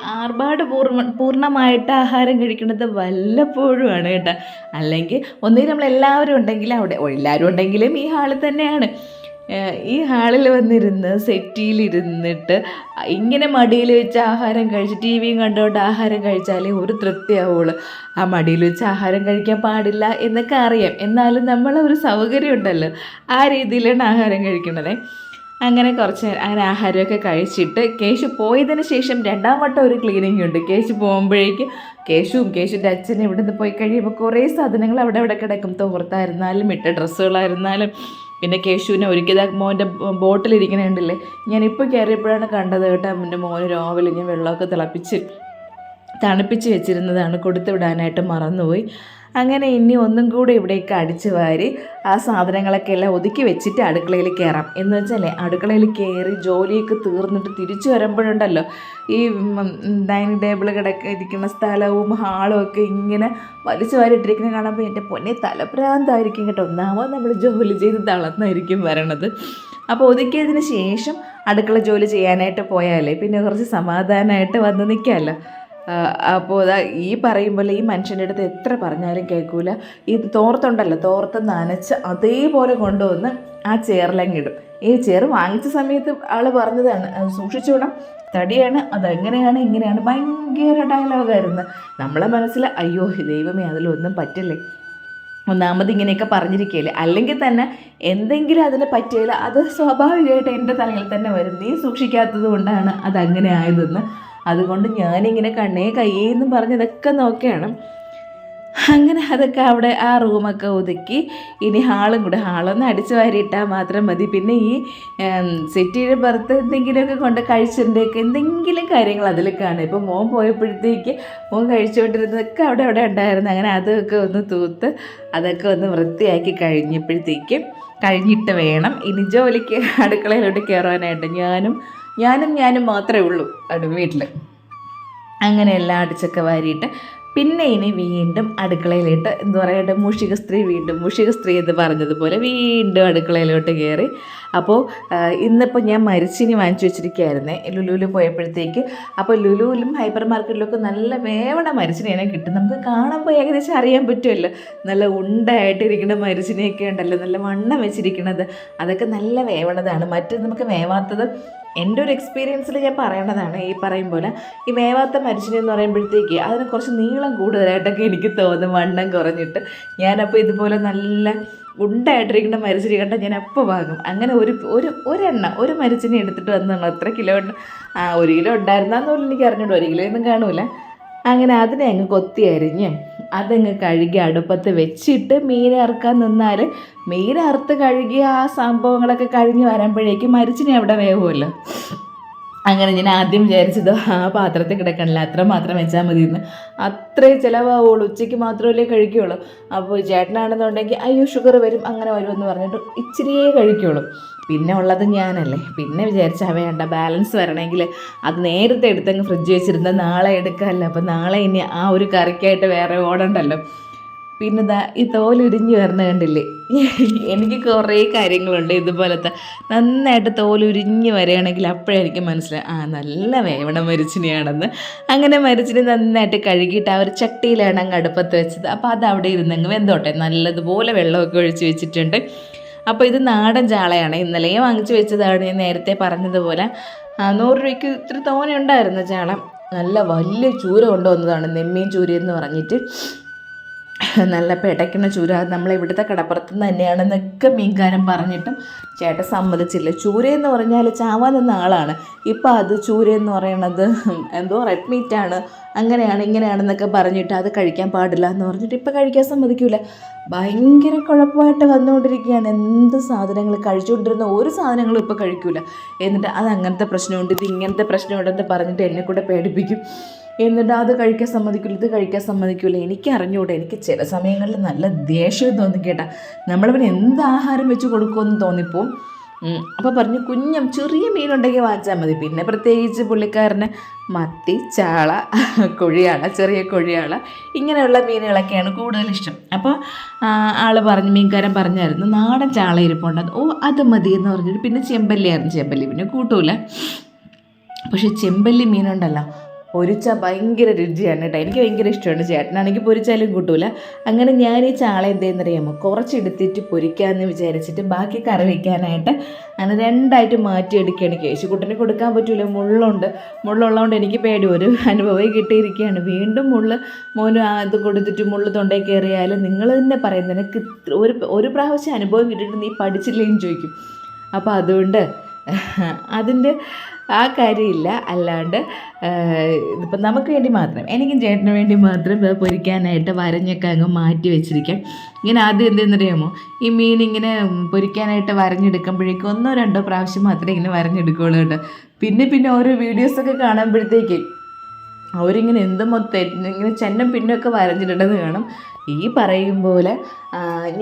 [SPEAKER 1] പൂർണ്ണമായിട്ട് ആഹാരം കഴിക്കുന്നത് വല്ലപ്പോഴുമാണ് കേട്ടോ. അല്ലെങ്കിൽ ഒന്നുകിൽ നമ്മളെല്ലാവരും ഉണ്ടെങ്കിൽ അവിടെ, എല്ലാവരും ഉണ്ടെങ്കിലും ഈ ഹാളിൽ തന്നെയാണ്, ഈ ഹാളിൽ വന്നിരുന്ന് സെറ്റിയിലിരുന്നിട്ട് ഇങ്ങനെ മടിയിൽ വെച്ച് ആഹാരം കഴിച്ച് ടി വിയും കണ്ടുകൊണ്ട് ആഹാരം കഴിച്ചാലേ ഒരു തൃപ്തിയാവുള്ളൂ. ആ മടിയിൽ വെച്ച് ആഹാരം കഴിക്കാൻ പാടില്ല എന്നൊക്കെ അറിയാം, എന്നാലും നമ്മളൊരു സൗകര്യം ഉണ്ടല്ലോ, ആ രീതിയിലാണ് ആഹാരം കഴിക്കുന്നത്. അങ്ങനെ അങ്ങനെ ആഹാരമൊക്കെ കഴിച്ചിട്ട് കേശു പോയതിന് ശേഷം രണ്ടാം വട്ടം ഒരു ക്ലീനിങ് ഉണ്ട്. കേശു പോകുമ്പോഴേക്ക് കേശുവിൻ്റെ അച്ഛനും ഇവിടെ നിന്ന് പോയി കഴിയുമ്പോൾ കുറേ സാധനങ്ങൾ അവിടെ കിടക്കും. തോർത്തായിരുന്നാലും ഇട്ട ഡ്രസ്സുകളായിരുന്നാലും, പിന്നെ കേശുവിനെ ഒരിക്കൽ മോൻ്റെ ബോട്ടിലിരിക്കണുണ്ടല്ലേ, ഞാനിപ്പോൾ കയറിയപ്പോഴാണ് കണ്ടത് കേട്ടോ. എൻ്റെ മോന് രാവിലെ ഞാൻ വെള്ളമൊക്കെ തണുപ്പിച്ച് വെച്ചിരുന്നതാണ്, കൊടുത്തു വിടാനായിട്ട് മറന്നുപോയി. അങ്ങനെ ഇനി ഒന്നും കൂടെ ഇവിടേക്ക് അടിച്ചു വാരി ആ സാധനങ്ങളൊക്കെ എല്ലാം ഒതുക്കി വെച്ചിട്ട് അടുക്കളയിൽ കയറാം. എന്ന് വെച്ചാൽ അടുക്കളയിൽ കയറി ജോലിയൊക്കെ തീർന്നിട്ട് തിരിച്ചു വരുമ്പോഴുണ്ടല്ലോ ഈ ഡൈനിങ് ടേബിൾ ഇരിക്കുന്ന സ്ഥലവും ഹാളും ഒക്കെ ഇങ്ങനെ വലിച്ചു വാരിയിട്ടിരിക്കുന്നത് കാണുമ്പോൾ എൻ്റെ പൊന്നെ തലപ്രാന്തായിരിക്കും കേട്ടോ. ഒന്നാമത് നമ്മൾ ജോലി ചെയ്ത് തളർന്നായിരിക്കും വരണത്. അപ്പോൾ ഒതുക്കിയതിന് ശേഷം അടുക്കള ജോലി ചെയ്യാനായിട്ട് പോയാലേ പിന്നെ കുറച്ച് സമാധാനമായിട്ട് വന്ന് നിൽക്കാമല്ലോ. അപ്പോൾ ഈ പറയുമ്പോൾ ഈ മനുഷ്യൻ്റെ അടുത്ത് എത്ര പറഞ്ഞാലും കേൾക്കൂല. ഈ തോർത്തുണ്ടല്ലോ, തോർത്ത് നനച്ച് അതേപോലെ കൊണ്ടുവന്ന് ആ ചെയറിലങ്ങിടും. ഈ ചെയർ വാങ്ങിച്ച സമയത്ത് ആൾ പറഞ്ഞതാണ്, സൂക്ഷിച്ചോണം, തടിയാണ്, അതെങ്ങനെയാണ് ഇങ്ങനെയാണ്, ഭയങ്കര ഡയലോഗായിരുന്നു. നമ്മളെ മനസ്സിൽ അയ്യോ ദൈവമേ അതിലൊന്നും പറ്റില്ലേ, ഒന്നാമത് ഇങ്ങനെയൊക്കെ പറഞ്ഞിരിക്കുകയല്ലേ. അല്ലെങ്കിൽ തന്നെ എന്തെങ്കിലും അതിന് പറ്റിയില്ല, അത് സ്വാഭാവികമായിട്ട് എൻ്റെ തലയിൽ തന്നെ വരും. നീ സൂക്ഷിക്കാത്തത് കൊണ്ടാണ് അതങ്ങനെ ആയതെന്ന്. അതുകൊണ്ട് ഞാനിങ്ങനെ കണ്ണേ കയ്യേന്നും പറഞ്ഞതൊക്കെ നോക്കുകയാണ്. അങ്ങനെ അതൊക്കെ അവിടെ ആ റൂമൊക്കെ ഒതുക്കി ഇനി ഹാളൊന്ന് അടിച്ചു വാരിയിട്ടാൽ മാത്രം മതി. പിന്നെ ഈ സെറ്റിയുടെ പുറത്ത് എന്തെങ്കിലുമൊക്കെ കൊണ്ട് കഴിച്ചിട്ടുണ്ടെങ്കിൽ എന്തെങ്കിലും കാര്യങ്ങൾ അതിൽ കാണും. ഇപ്പോൾ മോൻ പോയപ്പോഴത്തേക്ക് മോൻ കഴിച്ചുകൊണ്ടിരുന്നതൊക്കെ അവിടെ ഉണ്ടായിരുന്നു. അങ്ങനെ അതൊക്കെ ഒന്ന് തൂത്ത് അതൊക്കെ ഒന്ന് വൃത്തിയാക്കി കഴിഞ്ഞിട്ട് വേണം ഇനി ജോലിക്ക് അടുക്കളയിലോട്ട് കയറാനായിട്ട്. ഞാനും മാത്രമേ ഉള്ളൂ വീട്ടിൽ. അങ്ങനെ എല്ലാം അടിച്ചൊക്കെ വാരിയിട്ട് പിന്നെ ഇനി വീണ്ടും അടുക്കളയിലിട്ട് എന്താ പറയുക മൂഷിക സ്ത്രീ എന്ന് പറഞ്ഞതുപോലെ വീണ്ടും അടുക്കളയിലോട്ട് കയറി. അപ്പോൾ ഇന്നിപ്പോൾ ഞാൻ മരിച്ചിനി വാങ്ങിച്ചു വെച്ചിരിക്കുകയായിരുന്നേ ലുലുവിൽ പോയപ്പോഴത്തേക്ക്. അപ്പോൾ ലുലുവിലും ഹൈപ്പർ മാർക്കറ്റിലൊക്കെ നല്ല വേവണ മരിച്ചിനിയാണ് കിട്ടും. നമുക്ക് കാണുമ്പോൾ ഏകദേശം അറിയാൻ പറ്റുമല്ലോ, നല്ല ഉണ്ടായിട്ടിരിക്കുന്ന മരിച്ചിനിയൊക്കെ ഉണ്ടല്ലോ, നല്ല വണ്ണം വെച്ചിരിക്കുന്നത്, അതൊക്കെ നല്ല വേവണതാണ്. മറ്റത് നമുക്ക് വേവാത്തത് എൻ്റെ ഒരു എക്സ്പീരിയൻസിൽ ഞാൻ പറയേണ്ടതാണ്. ഈ പറയും പോലെ ഈ വേവാത്ത മരിച്ചിനി എന്ന് പറയുമ്പോഴത്തേക്ക് അതിന് കുറച്ച് നീളം കൂടുതലായിട്ടൊക്കെ എനിക്ക് തോന്നും, വണ്ണം കുറഞ്ഞിട്ട്. ഞാനപ്പോൾ ഇതുപോലെ നല്ല ഉണ്ടായിട്ടിരിക്കുന്ന മരിച്ചിനി കണ്ടാൽ ഞാൻ അപ്പോൾ വാങ്ങും. അങ്ങനെ ഒരു മരിച്ചിനി എടുത്തിട്ട് വന്നതാണ്. എത്ര കിലോ ഉണ്ട്? 1 കിലോ ഉണ്ടായിരുന്നാന്നുപോലും എനിക്ക് അറിഞ്ഞൂടോ, 1 കിലോ ഒന്നും കാണൂല. അങ്ങനെ അതിനെ അങ്ങ് കൊത്തി അരിഞ്ഞ് അതങ്ങ് കഴുകി അടുപ്പത്ത് വെച്ചിട്ട് മീൻ ഇറക്കാൻ നിന്നാൽ മീൻ അറുത്ത് കഴുകി ആ സംഭവങ്ങളൊക്കെ കഴിഞ്ഞ് വരുമ്പോഴേക്കും മരിച്ചിനി അവിടെ വേവുമല്ലോ. അങ്ങനെ ഞാൻ ആദ്യം വിചാരിച്ചത് ആ പാത്രത്തിൽ കിടക്കണില്ല, അത്ര മാത്രം വെച്ചാൽ മതിയെന്ന്. അത്രയും ചിലവാവുള്ളൂ, ഉച്ചയ്ക്ക് മാത്രമല്ലേ കഴിക്കുകയുള്ളൂ. അപ്പോൾ ചേട്ടനാണെന്നുണ്ടെങ്കിൽ അയ്യോ ഷുഗർ വരും അങ്ങനെ വരുമെന്ന് പറഞ്ഞിട്ട് ഇച്ചിരിയേ കഴിക്കുകയുള്ളൂ. പിന്നെ ഉള്ളത് ഞാനല്ലേ. പിന്നെ വിചാരിച്ചാൽ വേണ്ട, ബാലൻസ് വരണമെങ്കിൽ അത് നേരത്തെ എടുത്തങ്ങ് ഫ്രിഡ്ജ് വെച്ചിരുന്ന നാളെ എടുക്കാമല്ലോ. അപ്പോൾ നാളെ ഇനി ആ ഒരു കറിക്കായിട്ട് വേറെ ഓടണ്ടല്ലോ. പിന്നെ ഈ തോലുരിഞ്ഞ് വരണ കണ്ടില്ലേ, എനിക്ക് കുറേ കാര്യങ്ങളുണ്ട് ഇതുപോലത്തെ. നന്നായിട്ട് തോലുരിഞ്ഞ് വരികയാണെങ്കിൽ അപ്പോഴെനിക്ക് മനസ്സിലായി നല്ല വേവണ മരിച്ചിനിയാണെന്ന്. അങ്ങനെ മരിച്ചിനി നന്നായിട്ട് കഴുകിയിട്ട് ആ ഒരു ചട്ടിയിലാണ് അങ്ങ് അടുപ്പത്ത് വെച്ചത്. അപ്പോൾ അത് അവിടെ ഇരുന്നങ്ങ് വെന്തോട്ടെ. നല്ലതുപോലെ വെള്ളമൊക്കെ ഒഴിച്ച് വെച്ചിട്ടുണ്ട്. അപ്പോൾ ഇത് നാടൻ ചാളയാണ്, ഇന്നലെയും വാങ്ങിച്ച് വെച്ചതാണ്. ഞാൻ നേരത്തെ പറഞ്ഞതുപോലെ 100 രൂപയ്ക്ക് ഇത്തിരി തോനെ ഉണ്ടായിരുന്നു ചാള. നല്ല വലിയ ചൂര കൊണ്ടുവന്നതാണ്, നെമ്മീൻ ചൂര എന്ന് പറഞ്ഞിട്ട്. നല്ല പിടയ്ക്കുന്ന ചൂര, നമ്മളിവിടുത്തെ കടപ്പുറത്ത് നിന്ന് തന്നെയാണെന്നൊക്കെ മീൻകാരൻ പറഞ്ഞിട്ടും ചേട്ടൻ സമ്മതിച്ചില്ല. ചൂരയെന്ന് പറഞ്ഞാൽ ചാവാൻ നിന്ന ആളാണ്. ഇപ്പം അത് ചൂരയെന്ന് പറയണത് എന്തോ റെഡ് മീറ്റാണ്, അങ്ങനെയാണ് ഇങ്ങനെയാണെന്നൊക്കെ പറഞ്ഞിട്ട് അത് കഴിക്കാൻ പാടില്ല എന്ന് പറഞ്ഞിട്ട് ഇപ്പം കഴിക്കാൻ സമ്മതിക്കില്ല. ഭയങ്കര കുഴപ്പമായിട്ട് വന്നുകൊണ്ടിരിക്കുകയാണ്. എന്ത് സാധനങ്ങൾ കഴിച്ചുകൊണ്ടിരുന്ന ഒരു സാധനങ്ങളും ഇപ്പോൾ കഴിക്കില്ല. എന്നിട്ട് അത് അങ്ങനത്തെ പ്രശ്നമുണ്ട്, ഇത് ഇങ്ങനത്തെ പ്രശ്നമുണ്ടെന്ന് പറഞ്ഞിട്ട് എന്നെ കൂടെ പേടിപ്പിക്കും. എന്നിട്ട് അത് കഴിക്കാൻ സമ്മതിക്കില്ല, ഇത് കഴിക്കാൻ സമ്മതിക്കില്ല. എനിക്ക് അറിഞ്ഞൂടെ, എനിക്ക് ചില സമയങ്ങളിൽ നല്ല ദേഷ്യം തോന്നി കേട്ടാ. നമ്മളിവന് എന്ത് ആഹാരം വെച്ച് കൊടുക്കുമെന്ന് തോന്നിപ്പോവും. അപ്പോൾ പറഞ്ഞു ചെറിയ മീനുണ്ടെങ്കിൽ വാങ്ങിച്ചാൽ മതി. പിന്നെ പ്രത്യേകിച്ച് പുള്ളിക്കാരന് മത്തി, ചാള, കൊഴിയാള, ചെറിയ കൊഴിയാള ഇങ്ങനെയുള്ള മീനുകളൊക്കെയാണ് കൂടുതലിഷ്ടം. അപ്പോൾ മീൻകാരൻ പറഞ്ഞായിരുന്നു നാടൻ ചാള ഇരിപ്പുണ്ട്, അത് മതി എന്ന് പറഞ്ഞിട്ട്. പിന്നെ ചെമ്പല്ലി പിന്നെ കൂട്ടൂല. പക്ഷെ ചെമ്പല്ലി മീനുണ്ടല്ലോ പൊരിച്ചാൽ ഭയങ്കര രുചിയാണ് കേട്ടോ. എനിക്ക് ഭയങ്കര ഇഷ്ടമാണ്. ചേട്ടനാണെങ്കിൽ പൊരിച്ചാലും കൂട്ടൂല. അങ്ങനെ ഞാൻ ഈ ചാള എന്തെന്നറിയാമോ, കുറച്ചെടുത്തിട്ട് പൊരിക്കാമെന്ന് വിചാരിച്ചിട്ട് ബാക്കി കറി വയ്ക്കാനായിട്ട് അങ്ങനെ 2ആയിട്ട് മാറ്റിയെടുക്കുകയാണ്. കേശുക്കുട്ടന് കൊടുക്കാൻ പറ്റില്ല, മുള്ളുള്ളതുകൊണ്ട് എനിക്ക് പേടി. ഒരു അനുഭവം കിട്ടിയിരിക്കുകയാണ്. വീണ്ടും മോന് അത് കൊടുത്തിട്ട് മുള്ള് തൊണ്ടയിൽ കയറിയാൽ നിങ്ങൾ തന്നെ പറയും, നിനക്ക് ഒരു പ്രാവശ്യം അനുഭവം കിട്ടിയിട്ട് നീ പഠിച്ചില്ലേന്ന് ചോദിക്കും. അപ്പോൾ അതുകൊണ്ട് അതിൻ്റെ ആ കാര്യമില്ല. അല്ലാണ്ട് ഇതിപ്പോൾ നമുക്ക് വേണ്ടി മാത്രം, എനിക്കും ചേട്ടന് വേണ്ടി മാത്രം പൊരിക്കാനായിട്ട് വരഞ്ഞൊക്കെ അങ്ങ് മാറ്റി വെച്ചിരിക്കാം. ഇങ്ങനെ ആദ്യം എന്തെന്നറിയാമോ, ഈ മീൻ ഇങ്ങനെ പൊരിക്കാനായിട്ട് വരഞ്ഞെടുക്കുമ്പോഴേക്കും 1-2 പ്രാവശ്യം മാത്രമേ ഇങ്ങനെ വരഞ്ഞെടുക്കുകയുള്ളൂ കേട്ടോ. പിന്നെ ഓരോ വീഡിയോസൊക്കെ കാണുമ്പോഴത്തേക്ക് അവരിങ്ങനെ ഇങ്ങനെ ചെന്നം പിന്നൊക്കെ വരഞ്ഞിട്ടുണ്ടെന്ന് കാണും. ഈ പറയും പോലെ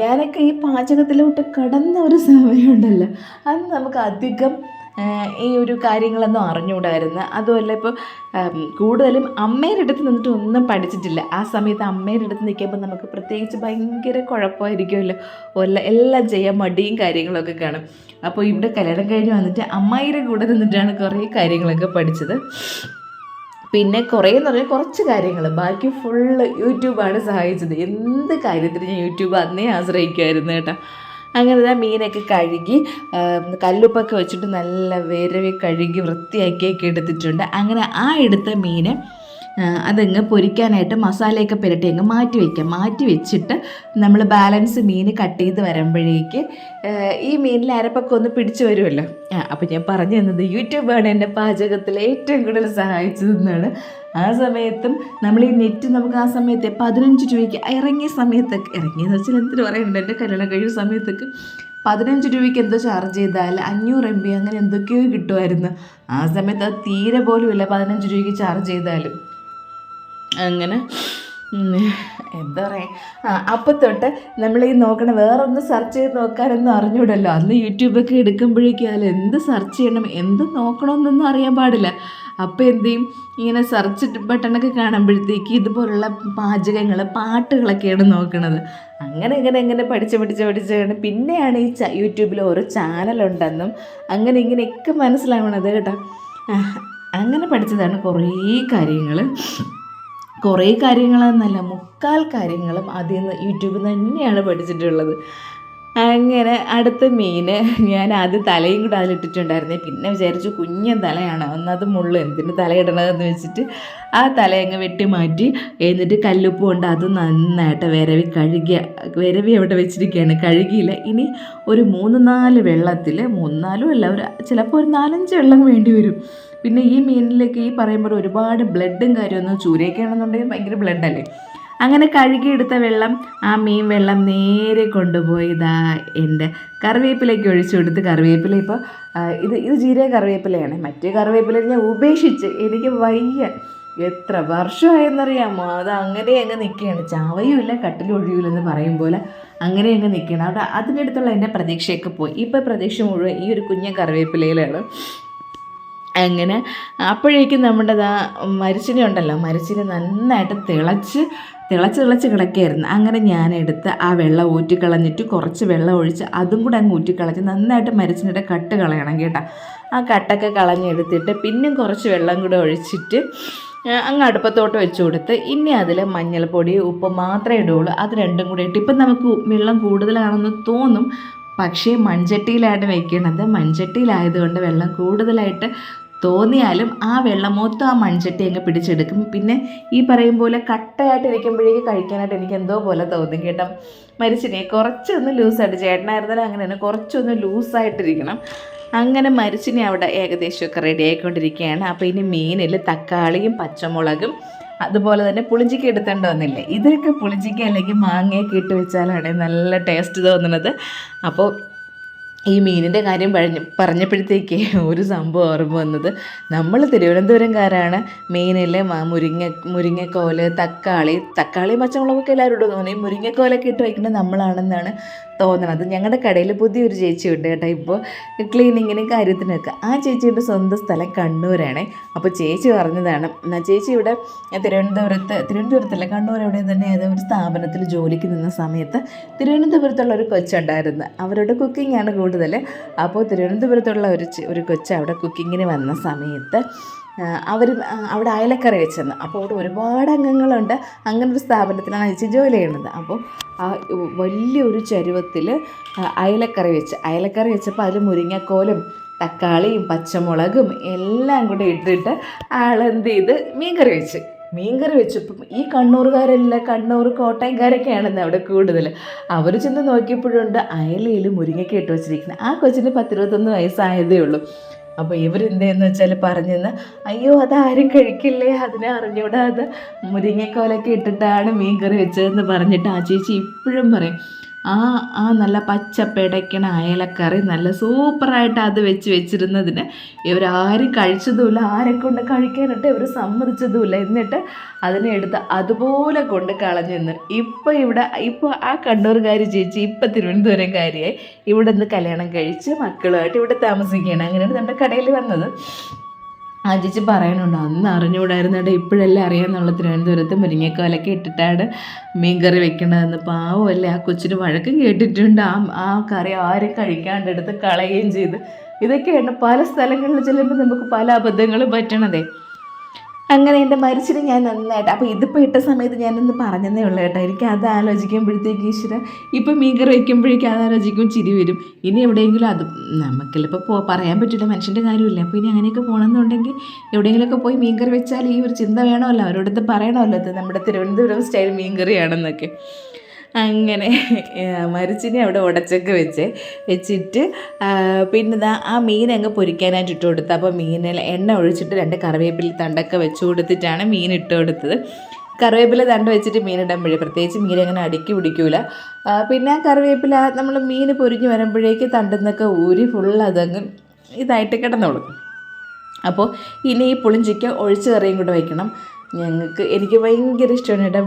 [SPEAKER 1] ഞാനൊക്കെ ഈ പാചകത്തിലോട്ട് കടന്ന ഒരു സമയമുണ്ടല്ലോ, അത് നമുക്ക് അധികം ഈ ഒരു കാര്യങ്ങളൊന്നും അറിഞ്ഞുകൂടായിരുന്നു. അതുമല്ല ഇപ്പോൾ കൂടുതലും അമ്മയുടെ അടുത്ത് നിന്നിട്ട് ഒന്നും പഠിച്ചിട്ടില്ല. ആ സമയത്ത് അമ്മയുടെ അടുത്ത് നിൽക്കുമ്പോൾ നമുക്ക് പ്രത്യേകിച്ച് ഭയങ്കര കുഴപ്പമായിരിക്കുമല്ലോ, എല്ലാം ചെയ്യാൻ മടിയും കാര്യങ്ങളൊക്കെ കാണും. അപ്പോൾ ഇവിടെ കല്യാണം കഴിഞ്ഞ് വന്നിട്ട് അമ്മായിയുടെ കൂടെ നിന്നിട്ടാണ് കുറേ കാര്യങ്ങളൊക്കെ പഠിച്ചത്. പിന്നെ കുറച്ച് കാര്യങ്ങൾ, ബാക്കി ഫുള്ള് യൂട്യൂബാണ് സഹായിച്ചത്. എന്ത് കാര്യത്തിന് ഞാൻ യൂട്യൂബ് അന്നേ ആശ്രയിക്കുമായിരുന്നു കേട്ടോ. അങ്ങനെ മീനൊക്കെ കഴുകി കല്ലുപ്പൊക്കെ വെച്ചിട്ട് നല്ല വിരവി കഴുകി വൃത്തിയാക്കിയൊക്കെ എടുത്തിട്ടുണ്ട്. അങ്ങനെ ആ എടുത്ത മീൻ അതങ്ങ് പൊരിക്കാനായിട്ട് മസാലയൊക്കെ പുരട്ടി അങ്ങ് മാറ്റി വെച്ചിട്ട് നമ്മൾ ബാലൻസ് മീൻ കട്ട് ചെയ്ത് വരുമ്പോഴേക്ക് ഈ മീനിൽ അരപ്പൊക്കെ ഒന്ന് പിടിച്ചു വരുമല്ലോ. അപ്പോൾ ഞാൻ പറഞ്ഞു തന്നത് യൂട്യൂബാണ് എൻ്റെ പാചകത്തിൽ ഏറ്റവും കൂടുതൽ സഹായിച്ചതെന്നാണ്. ആ സമയത്തും നമ്മൾ ഈ നെറ്റ് നമുക്ക് ആ സമയത്ത് 15 രൂപയ്ക്ക് ഇറങ്ങിയെന്ന് വെച്ചാൽ എന്തിനു പറയുന്നുണ്ട്, എൻ്റെ കല്യാണം കഴിയുന്ന സമയത്തൊക്കെ 15 രൂപയ്ക്ക് എന്തോ ചാർജ് ചെയ്താൽ 500 MB അങ്ങനെ എന്തൊക്കെയോ കിട്ടുമായിരുന്നു. ആ സമയത്ത് അത് തീരെ പോലും ഇല്ല 15 രൂപയ്ക്ക് ചാർജ് ചെയ്താലും. അങ്ങനെ എന്താ പറയുക, അപ്പം തൊട്ട് നമ്മൾ ഈ നോക്കണം, വേറൊന്ന് സെർച്ച് ചെയ്ത് നോക്കാനൊന്നും അറിഞ്ഞൂടല്ലോ. അന്ന് യൂട്യൂബൊക്കെ എടുക്കുമ്പോഴേക്കും അതിൽ എന്ത് സെർച്ച് ചെയ്യണം, എന്ത് നോക്കണമെന്നൊന്നും അറിയാൻ പാടില്ല. അപ്പോൾ എന്ത് ചെയ്യും, ഇങ്ങനെ സെർച്ച് ബട്ടണൊക്കെ കാണുമ്പോഴത്തേക്ക് ഇതുപോലുള്ള പാചകങ്ങൾ പാട്ടുകളൊക്കെയാണ് നോക്കുന്നത്. അങ്ങനെ പഠിച്ചാണ് പിന്നെയാണ് ഈ യൂട്യൂബിൽ ഓരോ ചാനലുണ്ടെന്നും അങ്ങനെ ഇങ്ങനെയൊക്കെ മനസ്സിലാവണത് കേട്ടോ. അങ്ങനെ പഠിച്ചതാണ് കുറേ കാര്യങ്ങളെന്നല്ല, മുക്കാൽ കാര്യങ്ങളും അതിൽ നിന്ന് യൂട്യൂബിൽ നിന്ന് തന്നെയാണ് പഠിച്ചിട്ടുള്ളത്. അങ്ങനെ അടുത്ത മീൻ ഞാൻ ആദ്യം തലയും കൂടെ അതിലിട്ടിട്ടുണ്ടായിരുന്നേ. പിന്നെ വിചാരിച്ചു കുഞ്ഞൻ തലയാണ്, ഒന്നത് മുള്ളു, എന്തിന് തലയിടണതെന്ന് വെച്ചിട്ട് ആ തലയങ്ങ് വെട്ടി മാറ്റി. എന്നിട്ട് കല്ലുപ്പ് കൊണ്ട് അത് നന്നായിട്ട് വിരവി അവിടെ വെച്ചിരിക്കുകയാണ്, കഴുകിയില്ല. ഇനി ഒരു 3-4 വെള്ളത്തിൽ, 3-4 അല്ല, ചിലപ്പോൾ ഒരു 4-5 വെള്ളം വേണ്ടി വരും. പിന്നെ ഈ മീനിലേക്ക് ഈ പറയുമ്പോൾ ഒരുപാട് ബ്ലഡും കാര്യമൊന്നും, ചൂരയൊക്കെയാണെന്നുണ്ടെങ്കിൽ ഭയങ്കര ബ്ലഡല്ലേ. അങ്ങനെ കഴുകിയെടുത്ത വെള്ളം, ആ മീൻ വെള്ളം നേരെ കൊണ്ടുപോയി എൻ്റെ കറിവേപ്പിലേക്ക് ഒഴിച്ചു കൊടുത്ത്. കറിവേപ്പില ഇപ്പോൾ ഇത് ജീരക കറിവേപ്പിലയാണ്. മറ്റേ കറിവേപ്പില ഞാൻ ഉപേക്ഷിച്ച്, എനിക്ക് വയ്യ, എത്ര വർഷമായെന്നറിയാമോ. അത് അങ്ങനെ അങ്ങ് നിൽക്കുകയാണ്, ചാവയുമില്ല കട്ടിലൊഴിയൂലെന്ന് പറയും പോലെ അങ്ങനെ അങ്ങ് നിൽക്കുകയാണ്. അവിടെ അതിൻ്റെ അടുത്തുള്ള എൻ്റെ പ്രതീക്ഷയൊക്കെ പോയി. ഇപ്പോൾ പ്രതീക്ഷ മുഴുവൻ ഈ ഒരു കുഞ്ഞൻ കറിവേപ്പിലയിലാണ്. അങ്ങനെ അപ്പോഴേക്കും നമ്മുടെ മരിച്ചിനി ഉണ്ടല്ലോ, മരിച്ചിനി നന്നായിട്ട് തിളച്ച് കിടക്കുകയായിരുന്നു. അങ്ങനെ ഞാനെടുത്ത് ആ വെള്ളം ഊറ്റിക്കളഞ്ഞിട്ട് കുറച്ച് വെള്ളം ഒഴിച്ച് അതും കൂടെ അങ്ങ് ഊറ്റിക്കളഞ്ഞ് നന്നായിട്ട് മരിച്ചിനിയുടെ കട്ട് കളയണം കേട്ടോ. ആ കട്ടൊക്കെ കളഞ്ഞെടുത്തിട്ട് പിന്നെയും കുറച്ച് വെള്ളം കൂടെ ഒഴിച്ചിട്ട് അങ്ങ് അടുപ്പത്തോട്ട് വെച്ച് കൊടുത്ത്, ഇനി അതിൽ മഞ്ഞൾപ്പൊടി ഉപ്പ് മാത്രമേ ഇടുകയുള്ളൂ. അത് രണ്ടും കൂടെ ഇട്ട്, ഇപ്പം നമുക്ക് വെള്ളം കൂടുതലാണെന്ന് തോന്നും, പക്ഷേ മൺചട്ടിയിലാണ് വെക്കുന്നത്. മൺചട്ടിയിലായതുകൊണ്ട് വെള്ളം കൂടുതലായിട്ട് തോന്നിയാലും ആ വെള്ളം മൊത്തം ആ മൺചട്ടി അങ്ങ് പിടിച്ചെടുക്കും. പിന്നെ ഈ പറയും പോലെ കട്ടയായിട്ട് ഇരിക്കുമ്പോഴേക്ക് കഴിക്കാനായിട്ട് എനിക്ക് എന്തോ പോലെ തോന്നും കേട്ടോ. മരിച്ചിനെ കുറച്ചൊന്ന് ലൂസായിട്ട്, ചേട്ടനായിരുന്നാലും അങ്ങനെ തന്നെ കുറച്ചൊന്ന് ലൂസായിട്ടിരിക്കണം. അങ്ങനെ മരിച്ചിനെ അവിടെ ഏകദേശമൊക്കെ റെഡി ആയിക്കൊണ്ടിരിക്കുകയാണ്. അപ്പോൾ ഇനി മീനിൽ തക്കാളിയും പച്ചമുളകും അതുപോലെ തന്നെ പുളിഞ്ചിക്ക എടുത്തേണ്ടി വന്നില്ലേ. ഇതൊക്കെ പുളിഞ്ചിക്ക അല്ലെങ്കിൽ മാങ്ങയൊക്കെ ഇട്ട് വെച്ചാലാണ് നല്ല ടേസ്റ്റ് തോന്നുന്നത്. അപ്പോൾ ഈ മീനിൻ്റെ കാര്യം പറഞ്ഞപ്പോഴത്തേക്ക് ഒരു സംഭവം ഓർമ്മ വന്നത്, നമ്മൾ തിരുവനന്തപുരംകാരാണ് മീനിൽ മുരിങ്ങക്കോല് തക്കാളി പച്ചമുളകൊക്കെ എല്ലാവരും ഇടും തോന്നി, മുരിങ്ങക്കോലൊക്കെ ഇട്ട് വയ്ക്കുന്നത് നമ്മളാണെന്നാണ് തോന്നണത്. ഞങ്ങളുടെ കടയിൽ പുതിയൊരു ചേച്ചി ഉണ്ട് കേട്ടോ, ഇപ്പോൾ ക്ലീനിങ്ങിനും കാര്യത്തിനൊക്കെ. ആ ചേച്ചിയുടെ സ്വന്തം സ്ഥലം കണ്ണൂരാണ്. അപ്പോൾ ചേച്ചി പറഞ്ഞതാണ്, ചേച്ചി ഇവിടെ തിരുവനന്തപുരത്തല്ല, കണ്ണൂർ എവിടെ തന്നെ ഏതോ ഒരു സ്ഥാപനത്തിൽ ജോലിക്ക് നിന്ന സമയത്ത് തിരുവനന്തപുരത്തുള്ള ഒരു കൊച്ചുണ്ടായിരുന്നു. അവരുടെ കുക്കിംഗ് ആണ് കൂടുതൽ. അപ്പോൾ തിരുവനന്തപുരത്തുള്ള ഒരു കൊച്ച് അവിടെ കുക്കിങ്ങിന് വന്ന സമയത്ത് അവിടെ അയലക്കറി വെച്ചെന്ന്. അപ്പോൾ അവിടെ ഒരുപാട് അംഗങ്ങളുണ്ട്. അങ്ങനെ ഒരു സ്ഥാപനത്തിലാണ് ചേച്ചി ജോലി ചെയ്യുന്നത്. അപ്പോൾ ആ വലിയൊരു ചരുവത്തിൽ അയലക്കറി വെച്ചപ്പോൾ അതിൽ മുരിങ്ങക്കോലും തക്കാളിയും പച്ചമുളകും എല്ലാം കൂടെ ഇട്ടിട്ട് ആളെന്ത് ചെയ്ത് മീൻകറി വെച്ചപ്പം ഈ കണ്ണൂർ കോട്ടയംകാരൊക്കെയാണെന്ന് അവിടെ കൂടുതൽ. അവർ ചെന്ന് നോക്കിയപ്പോഴുണ്ട് അയലയിൽ മുരിങ്ങയ്ക്ക് ഇട്ട് വെച്ചിരിക്കുന്നത്. ആ കൊച്ചിന് 10-21 വയസ്സായതേ ഉള്ളൂ. അപ്പോൾ ഇവരെന്തെന്ന് വെച്ചാൽ പറഞ്ഞെന്ന്, അയ്യോ അതാരും കഴിക്കില്ലേ, അതിനെ അറിഞ്ഞൂടാ, അത് മുരിങ്ങക്കോലൊക്കെ ഇട്ടിട്ടാണ് മീൻകറി വെച്ചതെന്ന് പറഞ്ഞിട്ട് ആ ചേച്ചി ഇപ്പോഴും പറയും, ആ നല്ല പച്ച പിടയ്ക്കണ അയലക്കറി നല്ല സൂപ്പറായിട്ട് അത് വെച്ചിരുന്നതിന് ഇവരാരും കഴിച്ചതുമില്ല, ആരെക്കൊണ്ട് കഴിക്കാനായിട്ട് ഇവർ സമ്മതിച്ചതുമില്ല. എന്നിട്ട് അതിനെ എടുത്ത് അതുപോലെ കൊണ്ട് കളഞ്ഞെന്ന്. ഇപ്പോൾ ആ കണ്ണൂർകാരി ചേച്ചി ഇപ്പം തിരുവനന്തപുരംകാരിയായി ഇവിടെ നിന്ന് കല്യാണം കഴിച്ച് മക്കളുമായിട്ട് ഇവിടെ താമസിക്കുകയാണ്. അങ്ങനെയാണ് നമ്മുടെ കടയിൽ വന്നത്. ആ ചേച്ചി പറയാനുണ്ട്, അന്ന് അറിഞ്ഞുകൂടായിരുന്നേട്ടാ, ഇപ്പോഴെല്ലാം അറിയാമെന്നുള്ള തിരുവനന്തപുരത്ത് മുരിങ്ങക്കോലൊക്കെ ഇട്ടിട്ടാണ് മീൻകറി വെക്കണതെന്ന്. പാവമല്ലേ, ആ കൊച്ചിന് വഴക്കും കേട്ടിട്ടുണ്ട്. ആ കറി ആരും കഴിക്കാണ്ടെടുത്ത് കളയുകയും ചെയ്ത്. ഇതൊക്കെയാണ് പല സ്ഥലങ്ങളിൽ ചെല്ലുമ്പോൾ നമുക്ക് പല അബദ്ധങ്ങളും പറ്റണതേ. അങ്ങനെ എൻ്റെ മരിച്ചിട്ട് ഞാൻ നന്നായിട്ട്, അപ്പോൾ ഇതിപ്പോൾ ഇട്ട സമയത്ത് ഞാനൊന്ന് പറഞ്ഞതേ ഉള്ളൂ കേട്ടോ. എനിക്ക് അത് ആലോചിക്കുമ്പോഴത്തേക്ക് ഈശ്വര, ഇപ്പം മീൻകറി വയ്ക്കുമ്പോഴേക്കും അത് ആലോചിക്കുമ്പോൾ ചിരി വരും. ഇനി എവിടെയെങ്കിലും അത് നമുക്കിപ്പോൾ പറയാൻ പറ്റില്ല, മനുഷ്യൻ്റെ കാര്യമില്ല. അപ്പോൾ ഇനി അങ്ങനെയൊക്കെ പോകണമെന്നുണ്ടെങ്കിൽ എവിടെയെങ്കിലുമൊക്കെ പോയി മീൻകറി വെച്ചാൽ ഈ ഒരു ചിന്ത വേണമല്ലോ, അവരോടത്ത് പറയണമല്ലോ, ഇത് നമ്മുടെ തിരുവനന്തപുരം സ്റ്റൈൽ മീൻകറിയാണെന്നൊക്കെ. അങ്ങനെ മരിച്ചിനെ അവിടെ ഉടച്ചൊക്കെ വെച്ചിട്ട് പിന്നെ ആ മീനങ്ങ് പൊരിക്കാനായിട്ട് ഇട്ട് കൊടുത്ത്. അപ്പോൾ മീനിൽ എണ്ണ ഒഴിച്ചിട്ട് 2 കറിവേപ്പില തണ്ടൊക്കെ വെച്ച് കൊടുത്തിട്ടാണ് മീൻ ഇട്ട് കൊടുത്തത്. കറിവേപ്പില തണ്ട് വെച്ചിട്ട് മീനിടുമ്പോഴേ പ്രത്യേകിച്ച് മീനങ്ങനെ അടുക്കി പിടിക്കൂല. പിന്നെ ആ കറിവേപ്പില നമ്മൾ മീൻ പൊരിഞ്ഞ് വരുമ്പോഴേക്ക് തണ്ടുന്നൊക്കെ ഊരി അതങ്ങ് ഇതായിട്ട് കിടന്നോളും. അപ്പോൾ ഇനി ഈ പുളിഞ്ചിക്ക് ഒഴിച്ച് കറിയും കൂടെ വയ്ക്കണം. എനിക്ക് ഭയങ്കര ഇഷ്ടമാണ് കേട്ടോ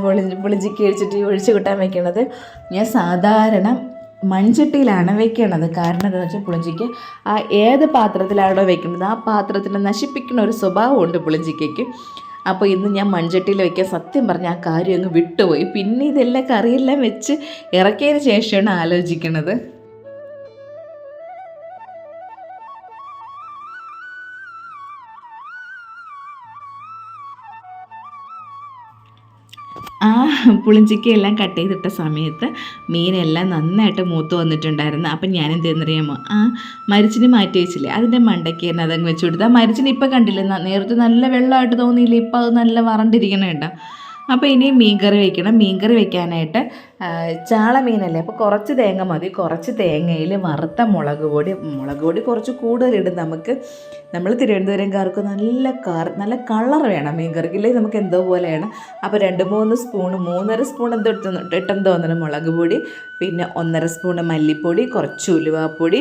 [SPEAKER 1] പുളിഞ്ചിക്ക് ഒഴിച്ചിട്ട് ഒഴിച്ച് കൂട്ടാൻ വയ്ക്കണത്. ഞാൻ സാധാരണ മൺചട്ടിയിലാണ് വെക്കണത്. കാരണം എന്താണെന്ന് വെച്ചാൽ പുളിഞ്ചിക്ക് ആ ഏത് പാത്രത്തിലാണോ വെക്കുന്നത് ആ പാത്രത്തിനെ നശിപ്പിക്കുന്ന ഒരു സ്വഭാവമുണ്ട് പുളിഞ്ചിക്കയ്ക്ക്. അപ്പോൾ ഇന്ന് ഞാൻ മൺചട്ടിയിൽ വയ്ക്കാൻ സത്യം പറഞ്ഞ ആ കാര്യം അങ്ങ് വിട്ടുപോയി. പിന്നെ ഇതെല്ലാം കറിയെല്ലാം വെച്ച് ഇറക്കിയതിന് ശേഷമാണ് ആലോചിക്കുന്നത്. ആ പുളിഞ്ചിക്കയെല്ലാം കട്ട് ചെയ്തിട്ട സമയത്ത് മീനെല്ലാം നന്നായിട്ട് മൂത്ത് വന്നിട്ടുണ്ടായിരുന്നു. അപ്പം ഞാൻ എന്ത് ചെയ്യുന്നറിയാമോ, ആ മരിച്ചിന് മാറ്റി വെച്ചില്ലേ അതിൻ്റെ മണ്ടയ്ക്ക് തന്നെ അതങ്ങ് വെച്ച് കൊടുത്ത്. ആ മരിച്ചിന് ഇപ്പം കണ്ടില്ലേ, നേരത്തെ നല്ല വെള്ളമായിട്ട് തോന്നിയില്ലേ, ഇപ്പം അത് നല്ല വറണ്ടിരിക്കണ കേട്ടോ. അപ്പോൾ ഇനി മീൻകറി വയ്ക്കണം. മീൻകറി വയ്ക്കാനായിട്ട് ചാള മീനല്ലേ, അപ്പോൾ കുറച്ച് തേങ്ങ മതി. കുറച്ച് തേങ്ങയിൽ വറുത്ത മുളക് പൊടി കുറച്ച് കൂടുതലിടും. നമ്മൾ തിരുവനന്തപുരംകാർക്ക് നല്ല കളർ വേണം മീൻകറിക്ക്, ഇല്ലെങ്കിൽ നമുക്ക് എന്തോ പോലെയാണ്. അപ്പോൾ 2-3 സ്പൂണ് 3.5 സ്പൂൺ എന്തോ ഇട്ടെന്ന് തോന്നുന്നു മുളക് പൊടി, പിന്നെ 1.5 സ്പൂണ് മല്ലിപ്പൊടി, കുറച്ച് ഉലുവാപ്പൊടി,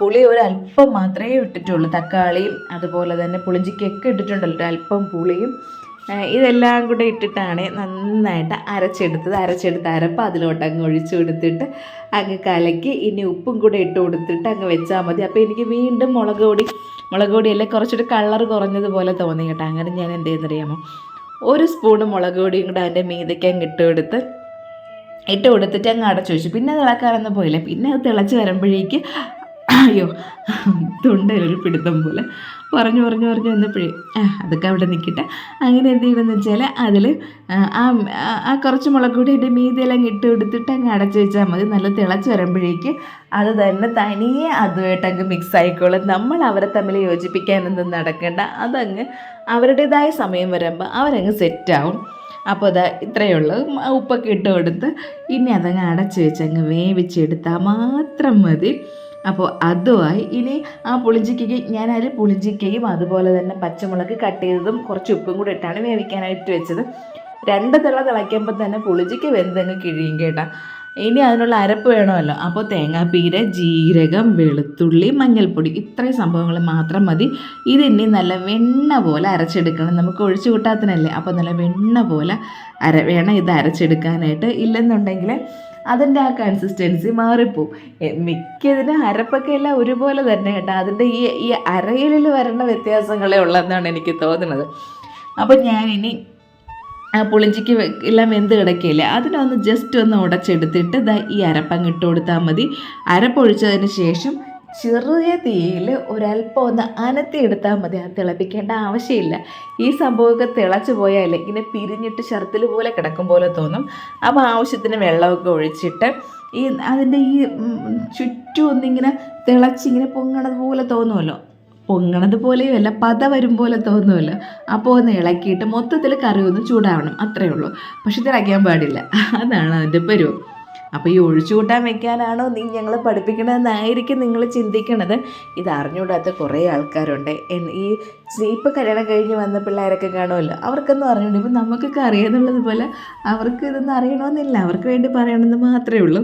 [SPEAKER 1] പുളി ഒരല്പം മാത്രമേ ഇട്ടിട്ടുള്ളൂ. തക്കാളിയും അതുപോലെ തന്നെ പുളിഞ്ചിക്കൊക്കെ ഇട്ടിട്ടുണ്ടല്ലോ അല്പം പുളിയും. ഇതെല്ലാം കൂടെ ഇട്ടിട്ടാണ് നന്നായിട്ട് അരച്ചെടുത്ത് അരപ്പ് അതിലോട്ട് അങ്ങ് ഒഴിച്ചു കൊടുത്തിട്ട് അങ്ങ് കലക്കി ഇനി ഉപ്പും കൂടെ ഇട്ട് കൊടുത്തിട്ട് അങ്ങ് വെച്ചാൽ മതി. അപ്പോൾ എനിക്ക് വീണ്ടും മുളക് പൊടിയല്ലേ കുറച്ചൊരു കളർ കുറഞ്ഞതുപോലെ തോന്നി കേട്ടോ. അങ്ങനെ ഞാൻ എന്ത് ചെയ്യുന്നറിയാമോ, 1 സ്പൂണ് മുളക് പൊടിയും കൂടെ അതിൻ്റെ മീതയ്ക്ക് അങ്ങ് ഇട്ട് കൊടുത്തിട്ട് അങ്ങ് അടച്ചു വെച്ചു. പിന്നെ തിളക്കാനൊന്നും പോയില്ല. പിന്നെ അത് തിളച്ച് വരുമ്പോഴേക്ക് അയ്യോ തൊണ്ടയിലൊരു പിടുത്തം പോലെ പറഞ്ഞു വന്നപ്പോഴേ അതൊക്കെ അവിടെ നിൽക്കട്ടെ. അങ്ങനെ എന്ത് ചെയ്യണമെന്ന് വെച്ചാൽ അതിൽ ആ കുറച്ച് മുളക് പൊടി അതിൻ്റെ മീതിയെല്ലാം ഇട്ട് കൊടുത്തിട്ട് അങ്ങ് അടച്ചു വെച്ചാൽ മതി. നല്ല തിളച്ച് വരുമ്പോഴേക്ക് അത് തന്നെ തനിയെ അതുമായിട്ട് അങ്ങ് മിക്സ് ആയിക്കോളും. നമ്മൾ അവരെ തമ്മിൽ യോജിപ്പിക്കാനൊന്നും നടക്കേണ്ട. അതങ്ങ് അവരുടേതായ സമയം വരുമ്പോൾ അവരങ്ങ് സെറ്റാവും. അപ്പോൾ അത് ഇത്രയേ ഉള്ളൂ. ഉപ്പൊക്കെ ഇട്ട് കൊടുത്ത് ഇനി അതങ്ങ് അടച്ചു വെച്ച് അങ്ങ് വേവിച്ചെടുത്താൽ മാത്രം മതി. അപ്പോൾ അതുമായി ഇനി ആ പുളിഞ്ചിക്കയ്ക്ക് ഞാനതിൽ പുളിഞ്ചിക്കയും അതുപോലെ തന്നെ പച്ചമുളക് കട്ട് ചെയ്തതും കുറച്ച് ഉപ്പും കൂടി ഇട്ടാണ് വേവിക്കാനായിട്ട് വെച്ചത്. 2 തിളയ്ക്കുമ്പോൾ തന്നെ പുളിഞ്ചിക്ക വെന്തങ്ങ് കിഴിയും കേട്ടോ. ഇനി അതിനുള്ള അരപ്പ് വേണമല്ലോ. അപ്പോൾ തേങ്ങാപ്പീര, ജീരകം, വെളുത്തുള്ളി, മഞ്ഞൾപ്പൊടി ഇത്രയും സംഭവങ്ങൾ മാത്രം മതി. ഇതിനി നല്ല വെണ്ണ പോലെ അരച്ചെടുക്കണം. നമുക്ക് ഒഴിച്ചു കൂട്ടാത്തനല്ലേ, അപ്പോൾ നല്ല വെണ്ണ പോലെ വേണം ഇത് അരച്ചെടുക്കാനായിട്ട്. ഇല്ലെന്നുണ്ടെങ്കിൽ അതിൻ്റെ ആ കൺസിസ്റ്റൻസി മാറിപ്പോവും. മിക്കതിന് അരപ്പൊക്കെ എല്ലാം ഒരുപോലെ തന്നെ കേട്ടോ. അതിൻ്റെ ഈ അരയിലിൽ വരുന്ന വ്യത്യാസങ്ങളേ ഉള്ളതെന്നാണ് എനിക്ക് തോന്നുന്നത്. അപ്പോൾ ഞാനിനി ആ പുളിഞ്ചിക്ക് എല്ലാം വെന്ത് കിടക്കുകയില്ലേ, അതിനൊന്ന് ജസ്റ്റ് ഒന്ന് ഉടച്ചെടുത്തിട്ട് ഈ അരപ്പങ്ങ് ഇട്ട് കൊടുത്താൽ മതി. അരപ്പൊഴിച്ചതിന് ശേഷം ചെറിയ തീയിൽ ഒരല്പം ഒന്ന് അനത്തിയെടുത്താൽ മതി. അത് തിളപ്പിക്കേണ്ട ആവശ്യമില്ല. ഈ സംഭവമൊക്കെ തിളച്ച് പോയാലേ ഇങ്ങനെ പിരിഞ്ഞിട്ട് ശർത്തിൽ പോലെ കിടക്കും പോലെ തോന്നും. അപ്പോൾ ആവശ്യത്തിന് വെള്ളമൊക്കെ ഒഴിച്ചിട്ട് അതിൻ്റെ ഈ ചുറ്റും ഒന്നിങ്ങനെ തിളച്ചിങ്ങനെ പൊങ്ങണത് പോലെ തോന്നുമല്ലോ, പൊങ്ങണത് പോലെയും അല്ല പത വരും പോലെ തോന്നുമല്ലോ. അപ്പോൾ ഒന്ന് ഇളക്കിയിട്ട് മൊത്തത്തിൽ കറി ഒന്ന് ചൂടാവണം, അത്രയേ ഉള്ളൂ. പക്ഷെ തിളയ്ക്കാൻ പാടില്ല, അതാണ് അതിൻ്റെ പരുവം. അപ്പോൾ ഈ ഒഴിച്ചു കൂട്ടാൻ വെക്കാനാണോ ഞങ്ങൾ പഠിപ്പിക്കണമെന്നായിരിക്കും നിങ്ങൾ ചിന്തിക്കണത്. ഇത് അറിഞ്ഞുകൂടാത്ത കുറേ ആൾക്കാരുണ്ട്. ഇപ്പോൾ കല്യാണം കഴിഞ്ഞ് വന്ന പിള്ളേരൊക്കെ കാണുമല്ലോ, അവർക്കൊന്നും അറിഞ്ഞൂടെ. ഇപ്പം നമുക്കൊക്കെ അറിയാന്നുള്ളത് പോലെ അവർക്ക് ഇതൊന്നും അറിയണമെന്നില്ല. അവർക്ക് വേണ്ടി പറയണമെന്ന് മാത്രമേ ഉള്ളൂ.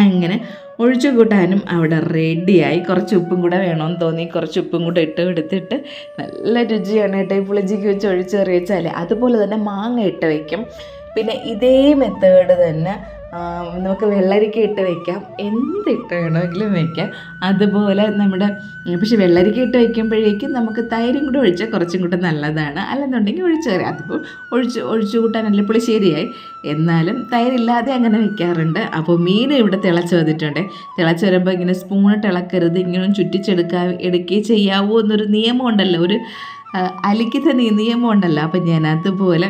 [SPEAKER 1] അങ്ങനെ ഒഴിച്ചു കൂട്ടാനും അവിടെ റെഡിയായി. കുറച്ച് ഉപ്പും കൂടെ വേണമെന്ന് തോന്നി, കുറച്ച് ഉപ്പും കൂടെ ഇട്ട് എടുത്തിട്ട് നല്ല രുചിയാണ് കേട്ടോ. ഈ പുളിഞ്ചിക്ക് വെച്ച് ഒഴിച്ച് കറി വെച്ചാൽ അതുപോലെ തന്നെ മാങ്ങ ഇട്ട് വയ്ക്കും. പിന്നെ ഇതേ മെത്തേഡ് തന്നെ നമുക്ക് വെള്ളരിക്ക ഇട്ട് വയ്ക്കാം, എന്തിട്ട് വേണമെങ്കിലും വയ്ക്കാം. അതുപോലെ പക്ഷെ വെള്ളരിക്ക ഇട്ട് വയ്ക്കുമ്പോഴേക്കും നമുക്ക് തൈരും കൂടെ ഒഴിച്ചാൽ കുറച്ചും കൂടെ നല്ലതാണ്. അല്ലെന്നുണ്ടെങ്കിൽ ഒഴിച്ച് കറി, അതിപ്പോൾ ഒഴിച്ചു കൂട്ടാനല്ല പുളിശ്ശേരിയായി. എന്നാലും തൈരില്ലാതെ അങ്ങനെ വയ്ക്കാറുണ്ട്. അപ്പോൾ മീൻ ഇവിടെ തിളച്ച് വന്നിട്ടുണ്ട്. തിളച്ച് വരുമ്പോൾ ഇങ്ങനെ സ്പൂണിട്ട് ഇളക്കരുത്, ഇങ്ങനെ എടുക്കുകയും ചെയ്യാവൂ എന്നൊരു നിയമമുണ്ടല്ലോ, ഒരു അലിക്കുന്ന നിയമമുണ്ടല്ലോ. അപ്പം ഞാൻ അതുപോലെ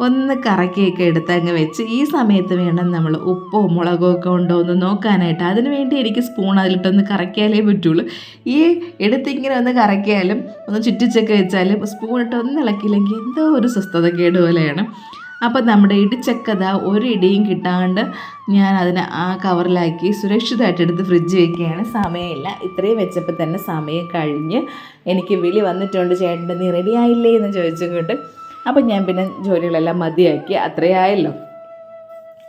[SPEAKER 1] ഒന്ന് കറക്കിയൊക്കെ എടുത്ത് അങ്ങ് വെച്ച് ഈ സമയത്ത് വേണം നമ്മൾ ഉപ്പോ മുളകോ ഒക്കെ ഉണ്ടോ എന്ന് നോക്കാനായിട്ട്. അതിന് വേണ്ടി എനിക്ക് സ്പൂൺ അതിലിട്ടൊന്ന് കറക്കിയാലേ പറ്റുള്ളൂ. ഈ എടുത്തിങ്ങനെ ഒന്ന് കറക്കിയാലും ഒന്ന് ചുറ്റിച്ചൊക്കെ വെച്ചാലും സ്പൂണിട്ട് ഒന്ന് ഇളക്കിയില്ലെങ്കിൽ എന്തോ ഒരു സ്വസ്ഥതക്കേട് പോലെയാണ്. അപ്പോൾ നമ്മുടെ ഇടിച്ചക്കത ഒരു ഇടിയും കിട്ടാണ്ട് ഞാൻ അതിനെ ആ കവറിലാക്കി സുരക്ഷിതമായിട്ട് എടുത്ത് ഫ്രിഡ്ജ് വയ്ക്കുകയാണ്. സമയമില്ല, ഇത്രയും വെച്ചപ്പോൾ തന്നെ സമയം കഴിഞ്ഞ് എനിക്ക് വിളി വന്നിട്ടുണ്ട്, ചേട്ടൻ്റെ നീ റെഡി ആയില്ലേ എന്ന് ചോദിച്ചുകൊണ്ട്. അപ്പം ഞാൻ പിന്നെ ജോലികളെല്ലാം മതിയാക്കി, അത്രയായല്ലോ.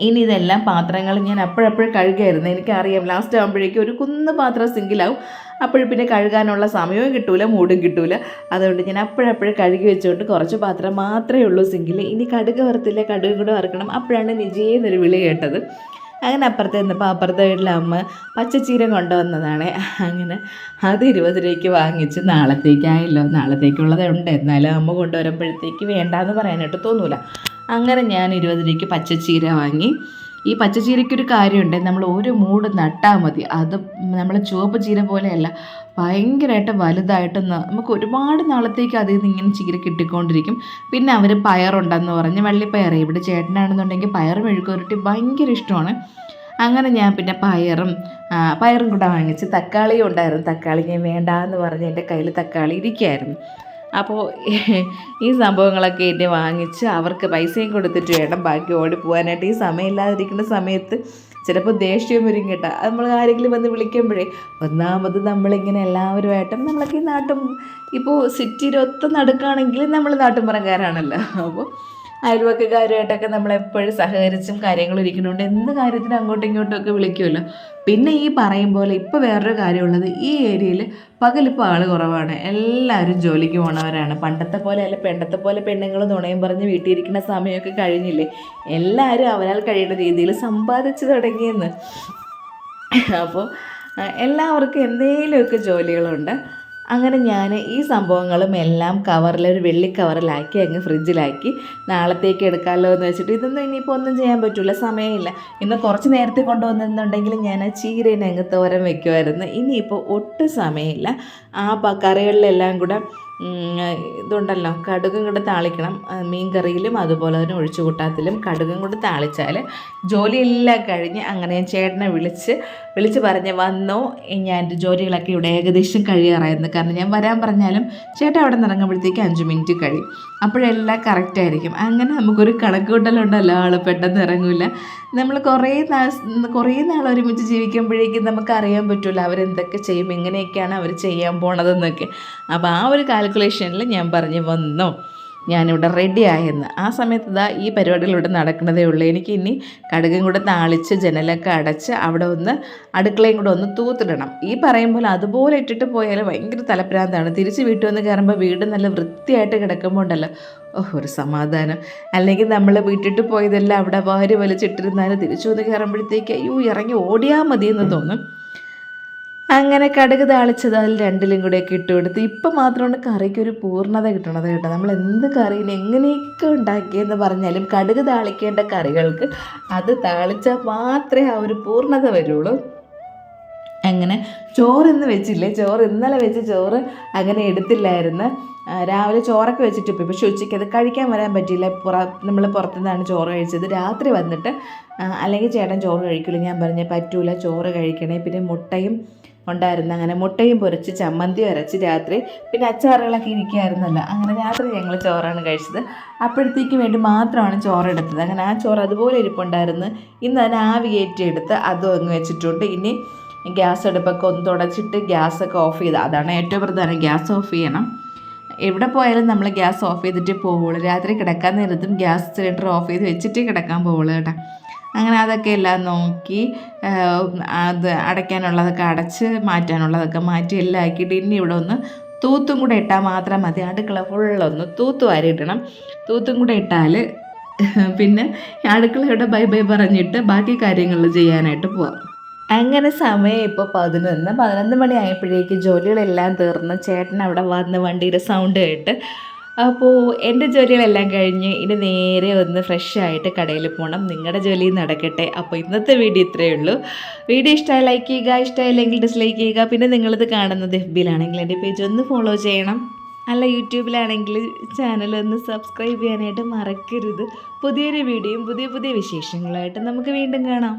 [SPEAKER 1] ഇനി ഇതെല്ലാം പാത്രങ്ങൾ ഞാൻ അപ്പോഴപ്പോഴും കഴുകായിരുന്നു. എനിക്കറിയാം ലാസ്റ്റ് ആകുമ്പോഴേക്കും ഒരു കുന്ന് പാത്രം സിങ്കിലാവും. അപ്പോഴും പിന്നെ കഴുകാനുള്ള സമയവും കിട്ടൂല, മൂടും കിട്ടൂല. അതുകൊണ്ട് ഞാൻ അപ്പോഴപ്പോഴും കഴുകി വെച്ചുകൊണ്ട് കുറച്ച് പാത്രം മാത്രമേ ഉള്ളൂ സിങ്കിൽ. ഇനി കടുക് വറുത്തില്ല, കടുകും കൂടെ വറുക്കണം. അപ്പോഴാണ് നിജയെന്നൊരു വിളി കേട്ടത്. അങ്ങനെ അപ്പുറത്ത് നിന്നപ്പോൾ അപ്പുറത്തെ വീട്ടിലെ അമ്മ പച്ചച്ചീര കൊണ്ടുവന്നതാണ്. അങ്ങനെ അത് 20 രൂപയ്ക്ക് വാങ്ങിച്ച് നാളത്തേക്കായല്ലോ, നാളത്തേക്കുള്ളത് ഉണ്ട്, എന്നാലും അമ്മ കൊണ്ടുവരുമ്പോഴത്തേക്ക് വേണ്ടാന്ന് പറയാനായിട്ട് തോന്നൂല. അങ്ങനെ ഞാൻ 20 രൂപയ്ക്ക് പച്ചച്ചീര വാങ്ങി. ഈ പച്ചച്ചീരയ്ക്കൊരു കാര്യമുണ്ട്, നമ്മൾ ഒരു മൂട് നട്ടാൽ മതി. അത് നമ്മൾ ചുവപ്പ് ചീര പോലെയല്ല, ഭയങ്കരമായിട്ട് വലുതായിട്ട് നമുക്ക് ഒരുപാട് നാളത്തേക്ക് അതിൽ നിന്ന് ഇങ്ങനെ ചീര കിട്ടിക്കൊണ്ടിരിക്കും. പിന്നെ അവർ പയറുണ്ടെന്ന് പറഞ്ഞ് വള്ളിപ്പയർ, ഇവിടെ ചേട്ടനാണെന്നുണ്ടെങ്കിൽ പയർ മെഴുക്കുവരട്ടി ഭയങ്കര ഇഷ്ടമാണ്. അങ്ങനെ ഞാൻ പിന്നെ പയറും കൂടെ വാങ്ങിച്ച്. തക്കാളിയും ഉണ്ടായിരുന്നു, തക്കാളി ഞാൻ വേണ്ടാന്ന് പറഞ്ഞ് എൻ്റെ കയ്യിൽ തക്കാളി ഇരിക്കുകയായിരുന്നു. അപ്പോൾ ഈ സംഭവങ്ങളൊക്കെ എന്നെ വാങ്ങിച്ച് അവർക്ക് പൈസയും കൊടുത്തിട്ട് വേണം ബാക്കി ഓടി പോകാനായിട്ട്. ഈ സമയമില്ലാതിരിക്കുന്ന സമയത്ത് ചിലപ്പോൾ ദേഷ്യം വരും കേട്ടോ. നമ്മൾ ആരെങ്കിലും വന്ന് വിളിക്കുമ്പോഴേ, ഒന്നാമത് നമ്മളിങ്ങനെ എല്ലാവരുമായിട്ടും നമ്മളൊക്കെ ഈ ഇപ്പോൾ സിറ്റിയിലൊത്ത നടുക്കാണെങ്കിൽ നമ്മൾ നാട്ടുമ്പുറംകാരാണല്ലോ. അപ്പോൾ അയൽവക്കക്കാരുമായിട്ടൊക്കെ നമ്മളെപ്പോഴും സഹകരിച്ചും കാര്യങ്ങളും ഇരിക്കുന്നുണ്ട്. എന്ത് കാര്യത്തിനും അങ്ങോട്ടും ഇങ്ങോട്ടുമൊക്കെ വിളിക്കുമല്ലോ. പിന്നെ ഈ പറയും പോലെ ഇപ്പോൾ വേറൊരു കാര്യമുള്ളത്, ഈ ഏരിയയിൽ പകലിപ്പോൾ ആൾ കുറവാണ്, എല്ലാവരും ജോലിക്ക് പോണവരാണ്. പണ്ടത്തെ പോലെ അല്ല, പോലെ പെണ്ണുങ്ങൾ നുണയും പറഞ്ഞ് വീട്ടിൽ ഇരിക്കുന്ന സമയമൊക്കെ കഴിഞ്ഞില്ലേ. എല്ലാവരും അവരാൽ കഴിയുന്ന രീതിയിൽ സമ്പാദിച്ചു തുടങ്ങിയെന്ന്. അപ്പോൾ എല്ലാവർക്കും എന്തെങ്കിലുമൊക്കെ ജോലികളുണ്ട്. അങ്ങനെ ഞാൻ ഈ സംഭവങ്ങളും എല്ലാം ഒരു വെള്ളി കവറിലാക്കി അങ്ങ് ഫ്രിഡ്ജിലാക്കി. നാളത്തേക്ക് എടുക്കാമല്ലോ എന്ന് വെച്ചിട്ട്. ഇതൊന്നും ഇനിയിപ്പോൾ ഒന്നും ചെയ്യാൻ പറ്റില്ല, സമയമില്ല. ഇന്ന് കുറച്ച് നേരത്തെ കൊണ്ടുവന്നിരുന്നുണ്ടെങ്കിൽ ഞാൻ ചീരേനെ അങ്ങ് തോരൻ വയ്ക്കുമായിരുന്നു. ഇനിയിപ്പോൾ ഒട്ടും സമയമില്ല. ആ കറികളിലെല്ലാം കൂടെ ഇതുണ്ടല്ലോ, കടുകും കൂടെ താളിക്കണം. മീൻ കറിയിലും അതുപോലെ തന്നെ ഒഴിച്ചു കൂട്ടാത്തിലും കടുകും കൂടെ താളിച്ചാൽ ജോലിയെല്ലാം കഴിഞ്ഞ്. അങ്ങനെ ഞാൻ ചേട്ടനെ വിളിച്ച് പറഞ്ഞ് വന്നു. ഞാൻ ജോലികളൊക്കെ ഇവിടെ ഏകദേശം കഴിയാറായിരുന്നു. കാരണം ഞാൻ വരാൻ പറഞ്ഞാലും ചേട്ടൻ അവിടെ നിന്ന് ഇറങ്ങുമ്പോഴത്തേക്ക് 5 മിനിറ്റ് കഴിയും. അപ്പോഴെല്ലാം കറക്റ്റായിരിക്കും. അങ്ങനെ നമുക്കൊരു കണക്കൂട്ടലുണ്ടല്ലോ, ആൾ പെട്ടെന്ന് ഇറങ്ങില്ല. നമ്മൾ കുറേ നാൾ ഒരുമിച്ച് ജീവിക്കുമ്പോഴേക്കും നമുക്കറിയാൻ പറ്റില്ല അവരെന്തൊക്കെ ചെയ്യും, എങ്ങനെയൊക്കെയാണ് അവർ ചെയ്യാൻ പോണതെന്നൊക്കെ. അപ്പോൾ ആ ഒരു കാൽക്കുലേഷനിൽ ഞാൻ പറഞ്ഞു വന്നു, ഞാനിവിടെ റെഡി ആയെന്ന്. ആ സമയത്ത് ഈ പരിപാടികളിവിടെ നടക്കുന്നതേ ഉള്ളൂ. എനിക്ക് ഇനി കടുകും കൂടെ താളിച്ച് ജനലൊക്കെ അടച്ച് അവിടെ അടുക്കളയും കൂടെ ഒന്ന് തൂത്തിടണം. ഈ പറയുമ്പോൾ അതുപോലെ ഇട്ടിട്ട് പോയാൽ ഭയങ്കര തലപ്രാന്താണ്. തിരിച്ച് വീട്ടിൽ വന്ന് കയറുമ്പോൾ വീട് നല്ല വൃത്തിയായിട്ട് കിടക്കുമ്പോൾ ഉണ്ടല്ലോ, ഒരു സമാധാനം. അല്ലെങ്കിൽ നമ്മൾ വീട്ടിട്ട് പോയതെല്ലാം അവിടെ വാരി വലിച്ചിട്ടിരുന്നാൽ തിരിച്ചു വന്ന് കയറുമ്പോഴത്തേക്ക് ഇറങ്ങി ഓടിയാൽ മതിയെന്ന് തോന്നും. അങ്ങനെ കടുക് താളിച്ചത് അതിൽ 2ലും കൂടെയൊക്കെ ഇട്ട് കൊടുത്ത്. ഇപ്പം മാത്രമാണ് കറിക്കൊരു പൂർണ്ണത കിട്ടണത് കേട്ടോ. നമ്മൾ എന്ത് കറിന് എങ്ങനെയൊക്കെ ഉണ്ടാക്കിയെന്ന് പറഞ്ഞാലും കടുക് താളിക്കേണ്ട കറികൾക്ക് അത് താളിച്ചാൽ മാത്രമേ ആ ഒരു പൂർണ്ണത വരുള്ളൂ. അങ്ങനെ ചോറിന്ന് വെച്ചില്ലേ, ഇന്നലെ വെച്ച് ചോറ് അങ്ങനെ എടുത്തില്ലായിരുന്നു. രാവിലെ ചോറൊക്കെ വെച്ചിട്ട് പോയി. പക്ഷേ ഉച്ചയ്ക്ക് അത് കഴിക്കാൻ വരാൻ പറ്റിയില്ല. നമ്മൾ പുറത്തുനിന്നാണ് ചോറ് കഴിച്ചത്. രാത്രി വന്നിട്ട് അല്ലെങ്കിൽ ചേട്ടൻ ചോറ് കഴിക്കില്ല. ഞാൻ പറഞ്ഞ പറ്റൂല, ചോറ് കഴിക്കണേ. പിന്നെ മുട്ടയും ഉണ്ടായിരുന്നു. അങ്ങനെ മുട്ടയും പൊരിച്ച് ചമ്മന്തി അരച്ച് രാത്രി. പിന്നെ അച്ചാറുകളൊക്കെ ഇരിക്കുകയായിരുന്നല്ലോ. അങ്ങനെ രാത്രി ഞങ്ങൾ ചോറാണ് കഴിച്ചത്. അപ്പോഴത്തേക്ക് വേണ്ടി മാത്രമാണ് ചോറെടുത്തത്. അങ്ങനെ ആ ചോറ് അതുപോലെ ഇരിപ്പുണ്ടായിരുന്നു. ഇന്ന് അതിന് ആവി കയറ്റിയെടുത്ത് അതും അങ്ങ് വെച്ചിട്ടുണ്ട്. ഇനി ഗ്യാസ് അടുപ്പൊക്കെ ഒന്ന് തുടച്ചിട്ട് ഗ്യാസൊക്കെ ഓഫ് ചെയ്ത്, അതാണ് ഏറ്റവും പ്രധാനം, ഗ്യാസ് ഓഫ് ചെയ്യണം. എവിടെ പോയാലും നമ്മൾ ഗ്യാസ് ഓഫ് ചെയ്തിട്ടേ പോവുള്ളൂ. രാത്രി കിടക്കാൻ നേരത്തും ഗ്യാസ് സിലിണ്ടർ ഓഫ് ചെയ്ത് വെച്ചിട്ടേ കിടക്കാൻ പോവുള്ളൂ കേട്ടോ. അങ്ങനെ അതൊക്കെ എല്ലാം നോക്കി അത് അടയ്ക്കാനുള്ളതൊക്കെ അടച്ച് മാറ്റാനുള്ളതൊക്കെ മാറ്റി എല്ലാം ആക്കിയിട്ട് ഇനി ഇവിടെ ഒന്ന് തൂത്തും കൂടെ ഇട്ടാൽ മാത്രം മതി. അടുക്കള ഫുള്ളൊന്ന് വാരിയിടണം. തൂത്തും കൂടെ ഇട്ടാൽ പിന്നെ അടുക്കളയുടെ ബൈ പറഞ്ഞിട്ട് ബാക്കി കാര്യങ്ങൾ ചെയ്യാനായിട്ട് പോവാം. അങ്ങനെ സമയം ഇപ്പോൾ 11 മണി ആയപ്പോഴേക്ക് ജോലികളെല്ലാം തീർന്ന് ചേട്ടൻ അവിടെ വന്ന് വണ്ടിയുടെ സൗണ്ട് കേട്ട്. അപ്പോൾ എൻ്റെ ജോലികളെല്ലാം കഴിഞ്ഞ് ഇനി നേരെ ഒന്ന് ഫ്രഷായിട്ട് കടയിൽ പോകണം. നിങ്ങളുടെ ജോലി നടക്കട്ടെ. അപ്പോൾ ഇന്നത്തെ വീഡിയോ ഇത്രയേ ഉള്ളൂ. വീഡിയോ ഇഷ്ടമായി ലൈക്ക് ചെയ്യുക, ഇഷ്ടമായില്ലെങ്കിൽ ഡിസ്ലൈക്ക് ചെയ്യുക. പിന്നെ നിങ്ങളിത് കാണുന്നത് FBയിലാണെങ്കിൽ എൻ്റെ പേജ് ഒന്ന് ഫോളോ ചെയ്യണം. അല്ല യൂട്യൂബിലാണെങ്കിൽ ചാനൽ ഒന്ന് സബ്സ്ക്രൈബ് ചെയ്യാനായിട്ട് മറക്കരുത്. പുതിയൊരു വീഡിയോയും പുതിയ വിശേഷങ്ങളായിട്ട് നമുക്ക് വീണ്ടും കാണാം.